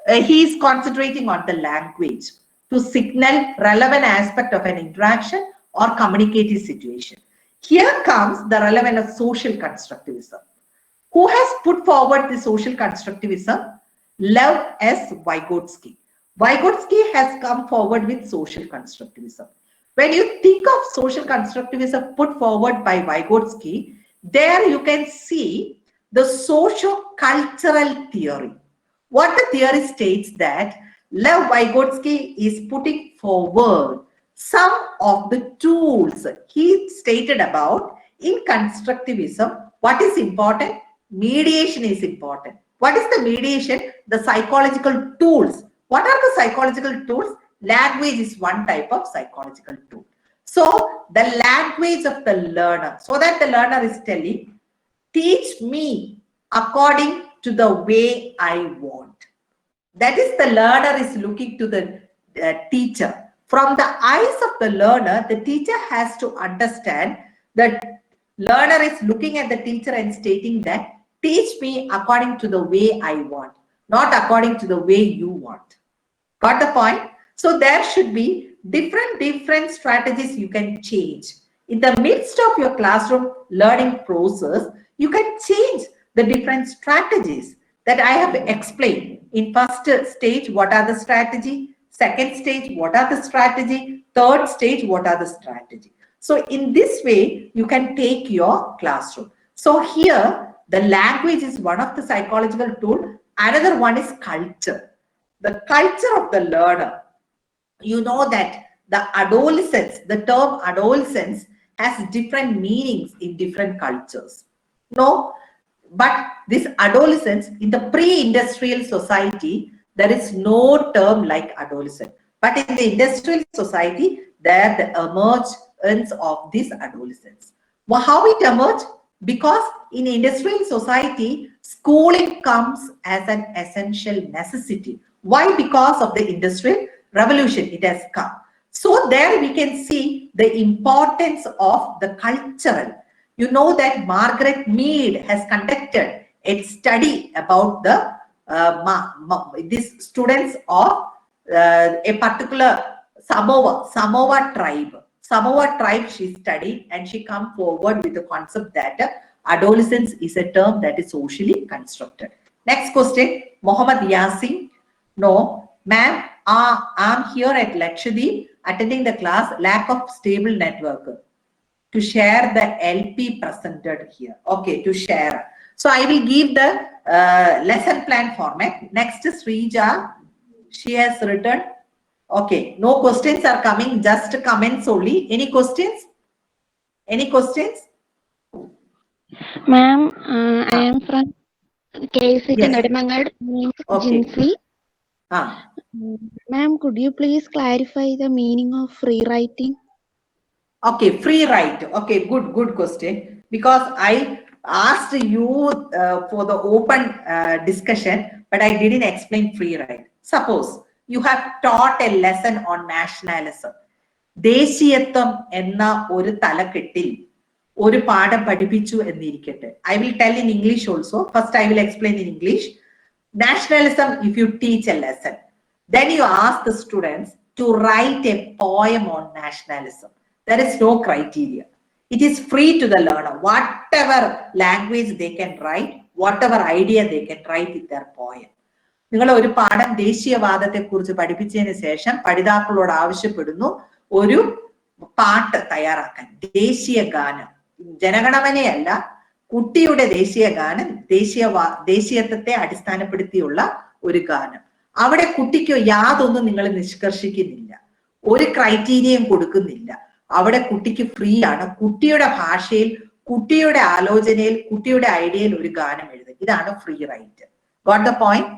he is concentrating on the language to signal relevant aspect of an interaction or communicative situation. Here comes the relevant of social constructivism. Who has put forward the social constructivism? Lev S. Vygotsky. Vygotsky has come forward with social constructivism. When you think of social constructivism put forward by Vygotsky, there you can see the socio-cultural theory. What the theory states that Lev Vygotsky is putting forward some of the tools he stated about in constructivism. What is important? Mediation is important. What is the mediation? The psychological tools. What are the psychological tools? Language is one type of psychological tool. So the language of the learner, so that the learner is telling, teach me according to the way I want. That is, the learner is looking to the teacher. From the eyes of the learner, the teacher has to understand that learner is looking at the teacher and stating that, teach me according to the way I want, not according to the way you want. Got the point? So there should be different strategies you can change. In the midst of your classroom learning process, you can change the different strategies that I have explained. In first stage, what are the strategy? Second stage, what are the strategy? Third stage, what are the strategy? So in this way, you can take your classroom. So here, the language is one of the psychological tool. Another one is culture. The culture of the learner. You know that the adolescence, the term adolescence has different meanings in different cultures. No, but this adolescence in the pre-industrial society, there is no term like adolescent. But in the industrial society, there the emergence of this adolescence. Well, how it emerged? Because in industrial society, schooling comes as an essential necessity. Why? Because of the industrial revolution, it has come. So there we can see the importance of the cultural. You know that Margaret Mead has conducted a study about the these students of a particular Samoa tribe. Samoa tribe she studied, and she come forward with the concept that adolescence is a term that is socially constructed. Next question, Mohammed Yasin. No, ma'am, I'm here at Lakshadweep attending the class, lack of stable network. To share the LP presented here. Okay, to share. So I will give the lesson plan format. Next is Srija. She has written. Okay, no questions are coming, just comments only. Any questions? Any questions? Ma'am, I am from KCT Yes. Nedimangal, Okay. Jinsi. Ma'am, could you please clarify the meaning of free writing? Okay, free write. Okay, good question. Because I asked you for the open discussion, but I didn't explain free write. Suppose you have taught a lesson on nationalism. ദേശീയത്വം എന്ന ഒരു തലക്കെട്ടിൽ ഒരു പാഠം പഠിപ്പിച്ചു എന്നിരിക്കട്ടെ. I will tell in English also. First, I will explain in English. Nationalism, if you teach a lesson, then you ask the students to write a poem on nationalism. There is no criteria. It is free to the learner. Whatever language they can write, whatever idea they can write in their poem. നിങ്ങൾ ഒരു പാഠം ദേശീയവാദത്തെ കുറിച്ച് പഠിപ്പിച്ചതിന് ശേഷം പഠിതാക്കളോട് ആവശ്യപ്പെടുന്നു ഒരു പാട്ട് തയ്യാറാക്കാൻ, ദേശീയ ഗാനം, ജനഗണമനയല്ല, കുട്ടിയുടെ ദേശീയ ഗാനം, ദേശീയത്വത്തെ അടിസ്ഥാനപ്പെടുത്തിയുള്ള ഒരു ഗാനം. അവിടെ കുട്ടിക്ക് യാതൊന്നും നിങ്ങൾ നിഷ്കർഷിക്കുന്നില്ല, ഒരു ക്രൈറ്റീരിയയും കൊടുക്കുന്നില്ല. അവിടെ കുട്ടിക്ക് ഫ്രീ ആണ്. കുട്ടിയുടെ ഭാഷയിൽ, കുട്ടിയുടെ ആലോചനയിൽ, കുട്ടിയുടെ ഐഡിയയിൽ ഒരു ഗാനം എഴുതും. ഇതാണ് free write. Got the point?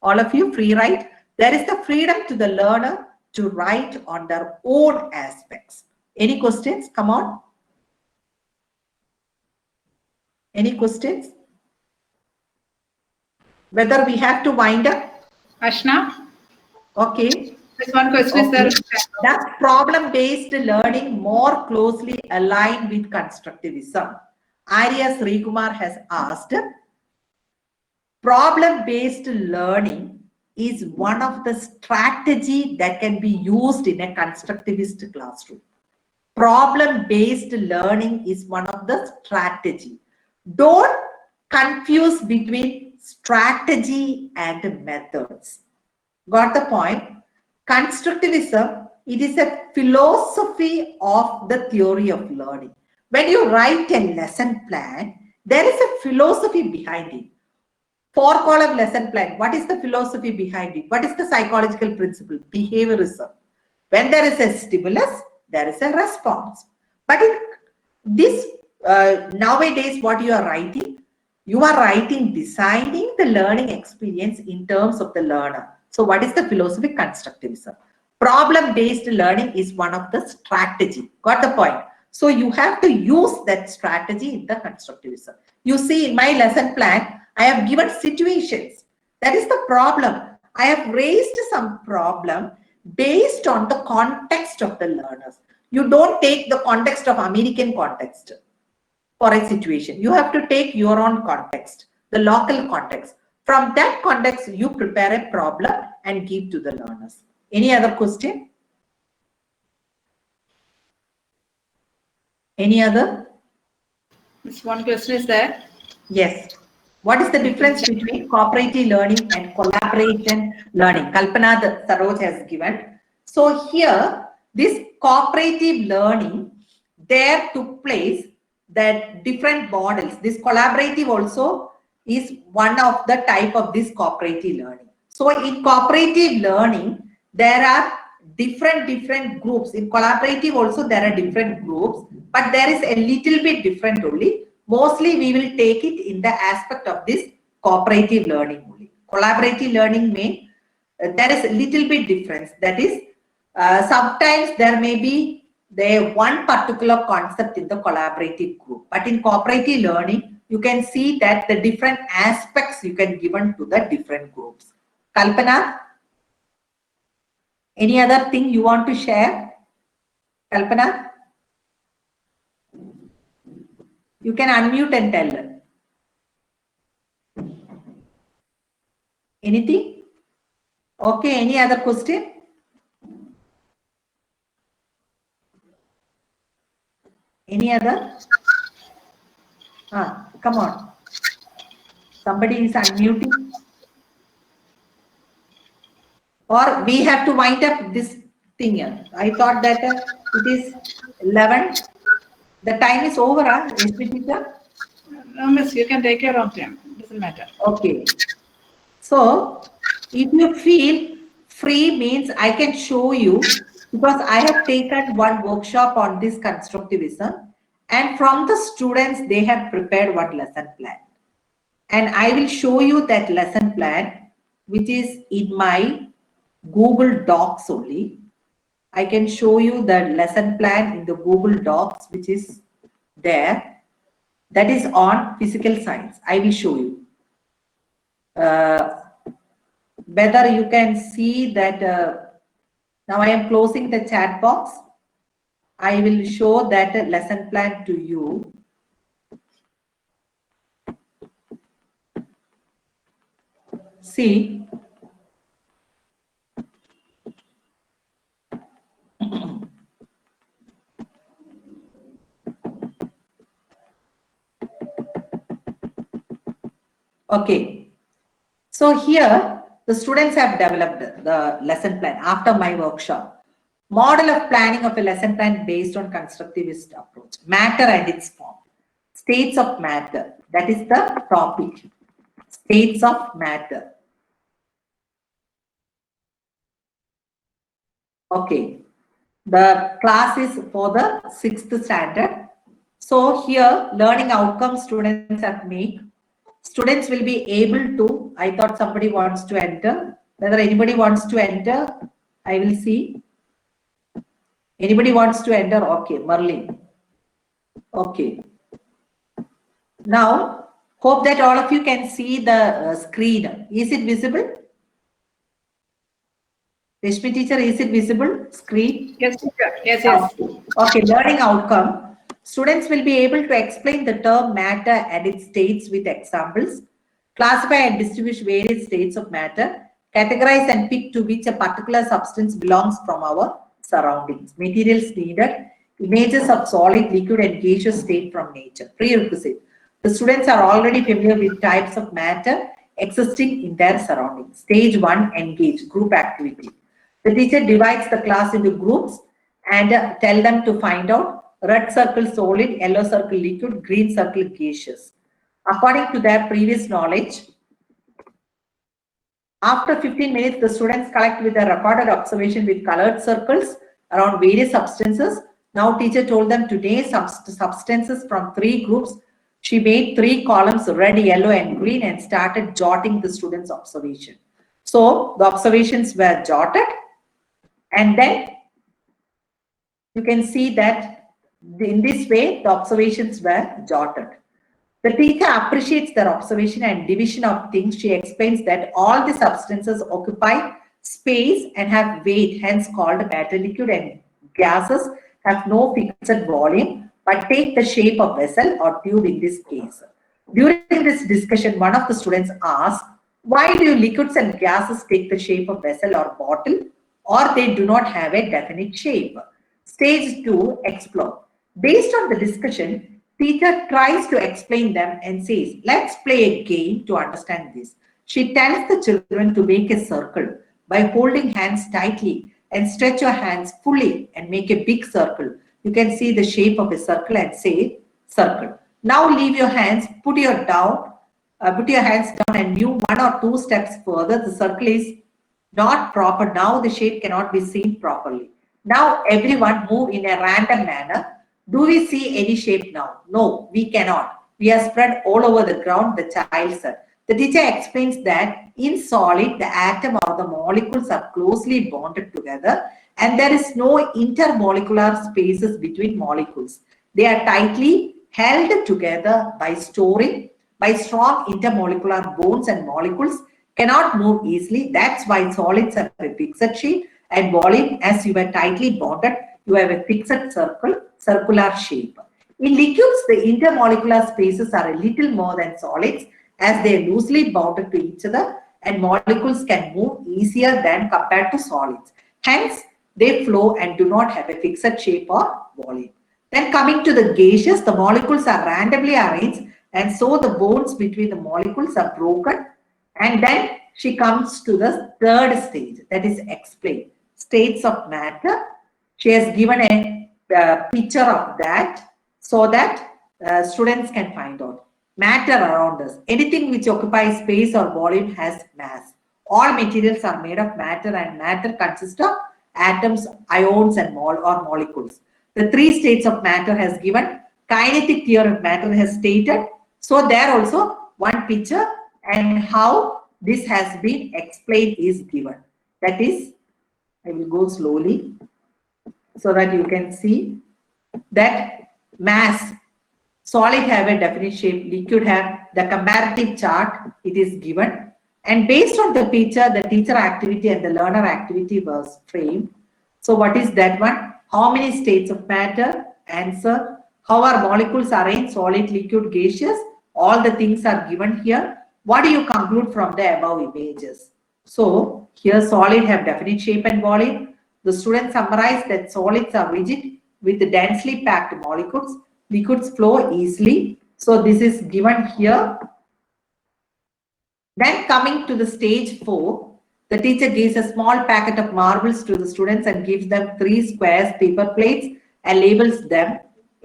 All of you, free write. There is the freedom to the learner to write on their own aspects. Any questions? Come on. Any questions? Whether we have to wind up? Ashna, Okay. there's one question is there. Does problem-based learning more closely align with constructivism? Arya Srikumar has asked. Problem-based learning is one of the strategy that can be used in a constructivist classroom. Problem-based learning is one of the strategy. Don't confuse between strategy and methods. Got the point? Constructivism, it is a philosophy of the theory of learning. When you write a lesson plan, there is a philosophy behind it. 4-column lesson plan. What is the philosophy behind it? What is the psychological principle? Behaviorism. When there is a stimulus, there is a response. But in this nowadays, what you are writing designing the learning experience in terms of the learner. So what is the philosophy? Constructivism. Problem-based learning is one of the strategy. Got the point? So you have to use that strategy in the constructivism. You see, in my lesson plan, I have given situations. That is the problem. I have raised some problem based on the context of the learners. You don't take the context of American context for a situation. You have to take your own context, the local context. From that context, you prepare a problem and give to the learners. Any other question? Any other? This one question is there. Yes. What is the difference between cooperative learning and collaboration learning? Kalpana Saroj has given. So here, this cooperative learning, there took place that different models. This collaborative also is one of the type of this cooperative learning. So in cooperative learning, there are different groups. In collaborative also there are different groups, but there is a little bit different only. Mostly we will take it in the aspect of this cooperative learning only. Collaborative learning may, there is a little bit difference. That is, sometimes there may be one particular concept in the collaborative group, but in cooperative learning, you can see that the different aspects you can given to the different groups. Kalpana, any other thing you want to share? Kalpana? You can unmute and tell them. Anything? Okay, any other question? Any other? Come on. Somebody is unmuting. Or we have to wind up this thing here. I thought that it is 11. The time is over, No, miss, you can take your own time. Doesn't matter. Okay. So, if you feel free means I can show you, because I have taken one workshop on this constructivism, and from the students, they have prepared one lesson plan. And I will show you that lesson plan, which is in my Google Docs only. I can show you the lesson plan in the Google Docs, which is there. That is on physical science. I will show you. Whether you can see that, now I am closing the chat box. I will show that lesson plan to you. See. Okay, so here the students have developed the lesson plan after my workshop. Model of planning of a lesson plan based on constructivist approach. Matter and its form. States of matter. That is the topic. States of matter. Okay, the class is for the 6th standard. So here learning outcomes students have made. Students will be able to, I thought somebody wants to enter. Whether anybody wants to enter, I will see. Anybody wants to enter? Okay, Merlin. Okay. Now, hope that all of you can see the screen. Is it visible? Rashmi teacher, is it visible? Screen? Yes, teacher. Yes, yes. Okay, learning outcome. Students will be able to explain the term matter and its states with examples, classify and distinguish various states of matter, categorize and pick to which a particular substance belongs from our surroundings, materials needed, images of solid, liquid and gaseous state from nature. Prerequisite. The students are already familiar with types of matter existing in their surroundings. Stage 1, engage, group activity. The teacher divides the class into groups and tell them to find out red circle solid, yellow circle liquid, green circle gaseous. According to their previous knowledge, after 15 minutes, the students collect with a recorded observation with colored circles around various substances. Now teacher told them to name substances from 3 groups. She made 3 columns, red, yellow and green, and started jotting the students' observation. So the observations were jotted. And then you can see that in this way, the observations were jotted. The teacher appreciates their observation and division of things. She explains that all the substances occupy space and have weight, hence called matter. Liquid and gases have no fixed volume, but take the shape of vessel or tube in this case. During this discussion, one of the students asked, why do liquids and gases take the shape of vessel or bottle, or they do not have a definite shape? Stage 2, explore. Based on the discussion, teacher tries to explain them and says, let's play a game to understand this. She tells the children to make a circle by holding hands tightly and stretch your hands fully and make a big circle. You can see the shape of a circle and say circle. Now leave your hands, put your hands down and move 1 or 2 steps further. The circle is not proper. Now the shape cannot be seen properly. Now everyone move in a random manner. Do we see any shape now? No, we cannot. We are spread all over the ground, the child said. The teacher explains that in solid, the atom or the molecules are closely bonded together and there is no intermolecular spaces between molecules. They are tightly held together by strong intermolecular bonds, and molecules cannot move easily. That's why solids have a fixed shape and volume. As you are tightly bonded, you have a fixed circular shape. In liquids, the intermolecular spaces are a little more than solids as they are loosely bounded to each other and molecules can move easier than compared to solids. Hence, they flow and do not have a fixed shape or volume. Then coming to the gaseous, the molecules are randomly arranged and so the bonds between the molecules are broken. And then she comes to the third stage, that is explain. States of matter. She has given a picture of that so that students can find out. Matter around us. Anything which occupies space or volume has mass. All materials are made of matter and matter consists of atoms, ions and molecules. The 3 states of matter has given. Kinetic theory of matter has stated. So there also one picture and how this has been explained is given. That is, I will go slowly so that you can see that mass, solid have a definite shape, liquid have the comparative chart, it is given. And based on the picture, the teacher activity and the learner activity was framed. So what is that one? How many states of matter? Answer. How are molecules arranged? Solid, liquid, gaseous. All the things are given here. What do you conclude from the above images? So here solid have definite shape and volume. The students summarize that solids are rigid with densely packed molecules. Liquids flow easily. So this is given here. Then coming to the stage 4, the teacher gives a small packet of marbles to the students and gives them 3 squares paper plates and labels them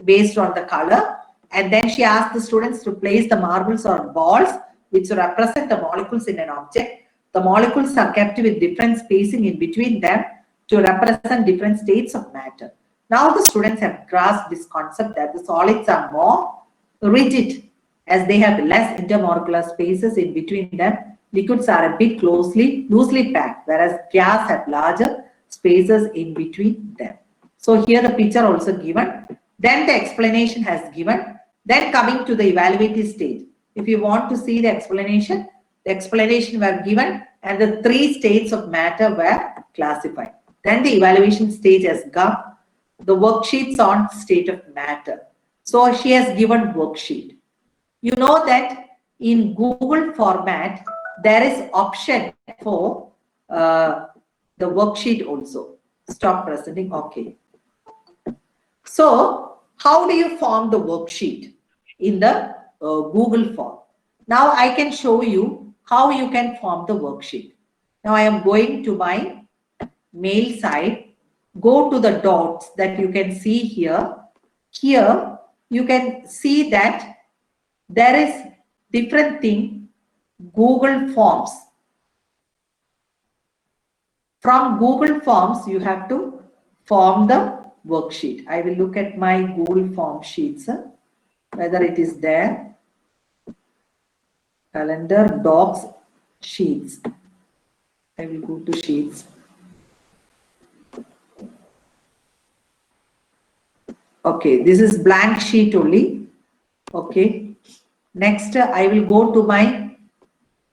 based on the color. And then she asks the students to place the marbles on balls which represent the molecules in an object. The molecules are kept with different spacing in between them to represent different states of matter. Now the students have grasped this concept that the solids are more rigid as they have less intermolecular spaces in between them. Liquids are a bit loosely packed, whereas gas have larger spaces in between them. So here the picture also given. Then the explanation has given. Then coming to the evaluative stage. If you want to see the explanation were given and the 3 states of matter were classified. Then the evaluation stage has come. The worksheets on state of matter. So she has given worksheet. You know that in Google format, there is option for the worksheet also. Stop presenting. Okay. So how do you form the worksheet in the Google form? Now I can show you how you can form the worksheet. Now I am going to my mail side. Go to the dots that you can see here. Here you can see that there is different thing, Google Forms. From Google Forms, you have to form the worksheet. I will look at my Google Form sheets, whether it is there. Calendar, docs, sheets. I will go to sheets. Okay, this is blank sheet only. Okay. Next, I will go to my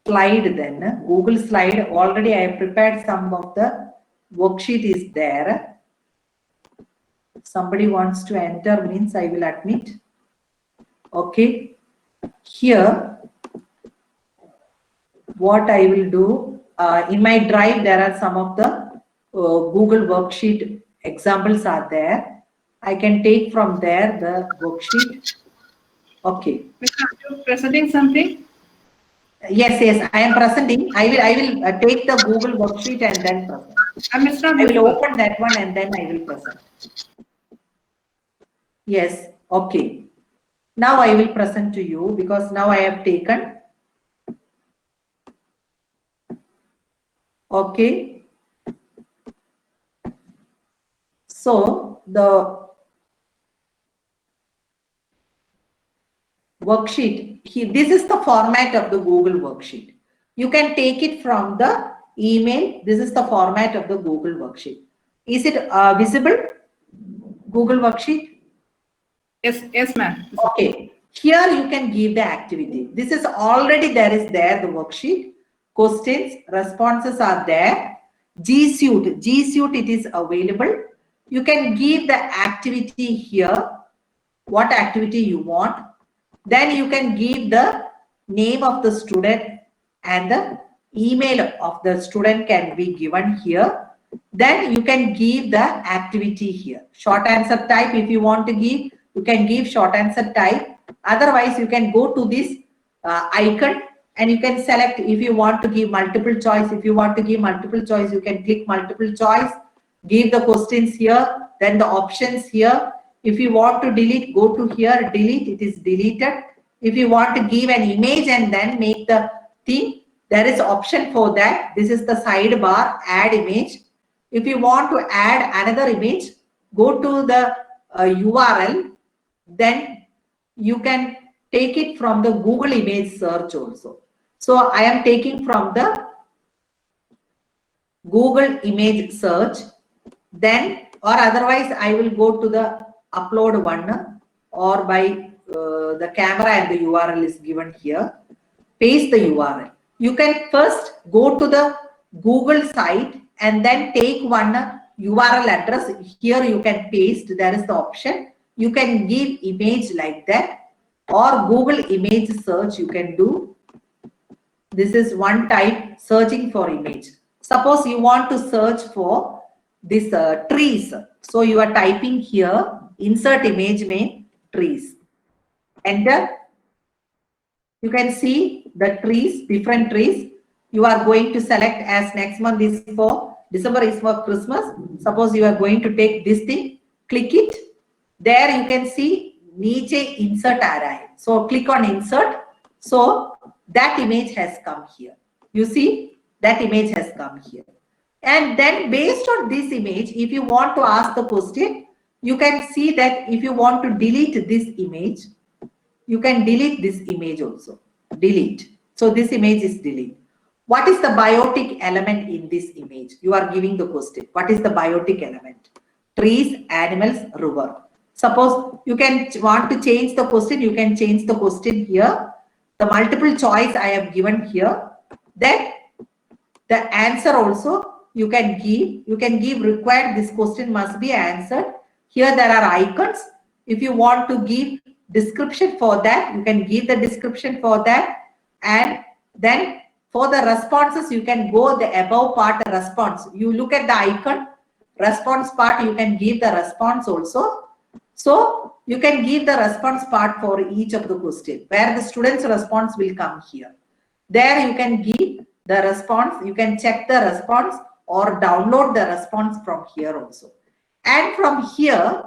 slide then. Google slide. Already I have prepared some of the worksheet is there. Somebody wants to enter means I will admit. Okay. Here, what I will do, in my drive, there are some of the Google worksheet examples are there. I can take from there the worksheet. Okay. Are you presenting something? Yes, I am presenting. I will take the Google worksheet and then present. It's not I will visible. open that one and then I will present. Yes, okay. Now I will present to you because now I have taken. Okay. So the worksheet, this is the format of the Google worksheet. You can take it from the email. This is the format of the Google worksheet. Is it visible? Google worksheet? Yes, ma'am. Okay. Here you can give the activity. This is already there, the worksheet. Questions, responses are there. G Suite it is available. You can give the activity here, what activity you want. Then you can give the name of the student and the email of the student can be given here. Then you can give the activity here. Short answer type, if you want to give, you can give short answer type. Otherwise, you can go to this icon and you can select if you want to give multiple choice. If you want to give multiple choice, you can click multiple choice, give the questions here, then the options here. If you want to delete, go to here, delete, it is deleted. If you want to give an image and then make the thing, there is option for that. This is the sidebar, add image. If you want to add another image, go to the URL, then you can take it from the Google image search also. So I am taking from the Google image search, then or otherwise I will go to the upload one or by the camera and the URL is given here. Paste the URL. You can first go to the Google site and then take one URL address. Here you can paste, there is the option. You can give image like that or Google image search you can do. This is one type, searching for image. Suppose you want to search for this trees. So you are typing here, insert image main trees. Enter. You can see the trees, different trees. You are going to select as next month is for December is for Christmas. Suppose you are going to take this thing, click it. There you can see niche insert array. So click on insert. So that image has come here. You see that image has come here. And then based on this image, if you want to ask the question, you can see that if you want to delete this image, you can delete this image also. Delete. So this image is delete. What is the biotic element in this image? You are giving the question. What is the biotic element? Trees, animals, river. Suppose you can want to change the question, you can change the question here. The multiple choice I have given here. Then the answer also you can give. You can give required this question must be answered. Here there are icons. If you want to give description for that, you can give the description for that. And then for the responses, you can go the above part response. You look at the icon, response part, you can give the response also. So you can give the response part for each of the question where the student's response will come here. There you can give the response, you can check the response or download the response from here also. And from here,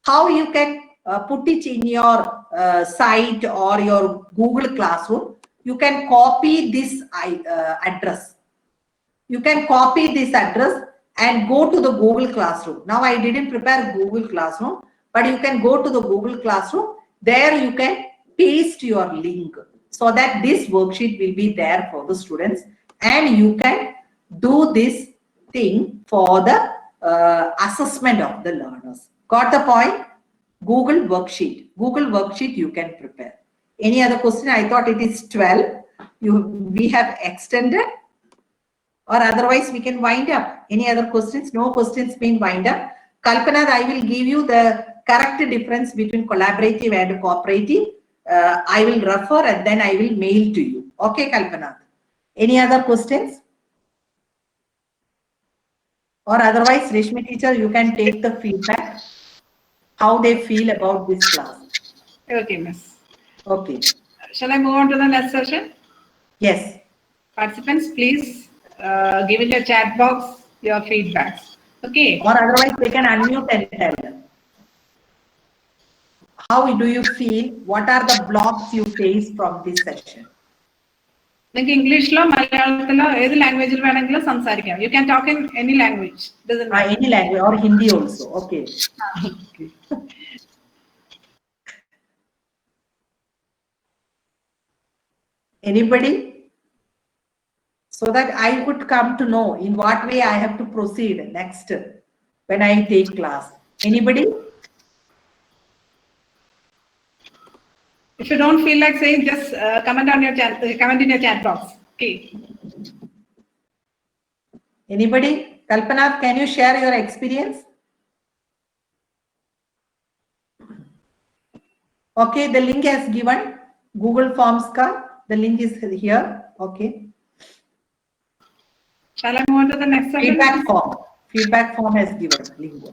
how you can put it in your site or your Google Classroom, you can copy this address. You can copy this address and go to the Google Classroom. Now I didn't prepare Google Classroom, but you can go to the Google Classroom. There you can paste your link so that this worksheet will be there for the students and you can do this thing for the assessment of the learners. Got the point? Google worksheet you can prepare. Any other question? I thought it is 12. We have extended, or otherwise we can wind up. Any other questions? No questions being wind up. Kalpana, I will give you the correct difference between collaborative and cooperative. I will refer and then I will mail to you. Okay, Kalpana. Any other questions? Or otherwise, Reshmi teacher, you can take the feedback, how they feel about this class. Okay, miss. Okay. Shall I move on to the next session? Yes. Participants, please give in your chat box your feedbacks. Okay. Or otherwise, they can unmute and tell. How do you feel? What are the blocks you face from this session? നിങ്ങൾക്ക് ഇംഗ്ലീഷിലോ മലയാളത്തിലോ ഏത് ലാംഗ്വേജിൽ വേണമെങ്കിലും സംസാരിക്കാം. You can talk in any language. Doesn't matter. Any language or Hindi also. Okay. Okay. Anybody? So that I would come to know in what way I have to proceed next when I take class. Anybody? If you don't feel like saying, just comment on your chat, comment in your chat box. Okay. Anybody? Kalpana, can you share your experience? Okay, the link has given Google Forms ka. The link is here. Okay. Shall I move on to the next session? Feedback form has given link.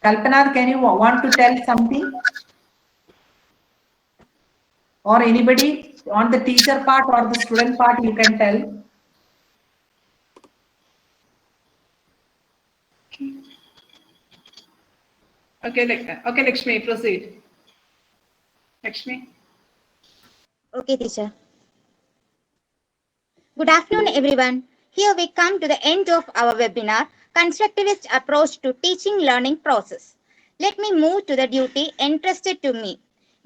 Kalpana, can you want to tell something? Or anybody on the teacher part or the student part, you can tell. Okay, Lakshmi, proceed. Lakshmi. Okay, teacher. Good afternoon, everyone. Here we come to the end of our webinar, Constructivist Approach to Teaching Learning Process. Let me move to the duty entrusted to me.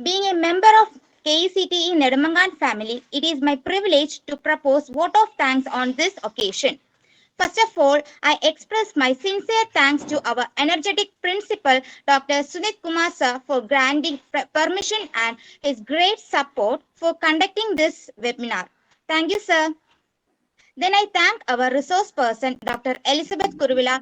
Being a member of KCTE Nedumangan family, it is my privilege to propose vote of thanks on this occasion. First of all, I express my sincere thanks to our energetic principal, Dr. Sunit Kumar sir, for granting permission and his great support for conducting this webinar. Thank you, sir. Then I thank our resource person, Dr. Elizabeth Kuruvilla,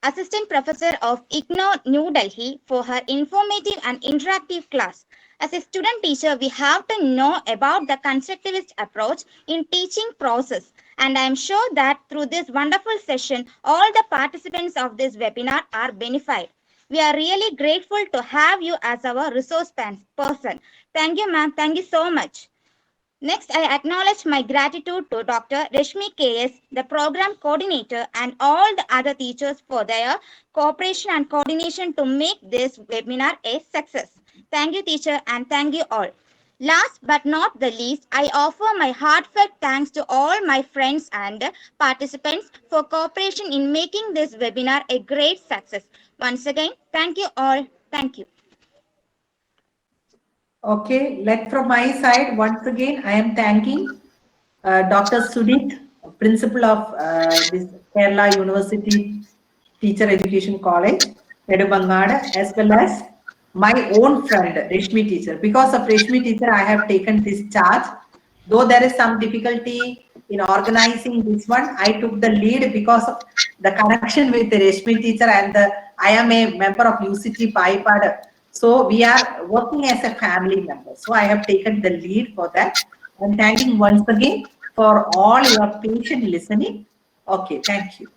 Assistant Professor of IGNOU New Delhi, for her informative and interactive class. As a student teacher, we have to know about the constructivist approach in teaching process. And I am sure that through this wonderful session, all the participants of this webinar are benefited. We are really grateful to have you as our resource person. Thank you, ma'am. Thank you so much. Next, I acknowledge my gratitude to Dr. Reshmi KS, the program coordinator, and all the other teachers for their cooperation and coordination to make this webinar a success. Thank you, teacher, and thank you all. Last but not the least, I offer my heartfelt thanks to all my friends and participants for cooperation in making this webinar a great success. Once again, thank you all. Thank you. Okay, from my side, once again, I am thanking Dr. Sudit, principal of this Kerala University Teacher Education College, Nedumangad, as well as my own friend, Reshmi teacher. Because of Reshmi teacher, I have taken this charge. Though there is some difficulty in organizing this one, I took the lead because of the connection with the Reshmi teacher, and I am a member of UCT BIPAD. So we are working as a family member. So I have taken the lead for that. I'm thanking once again for all your patient listening. Okay, thank you.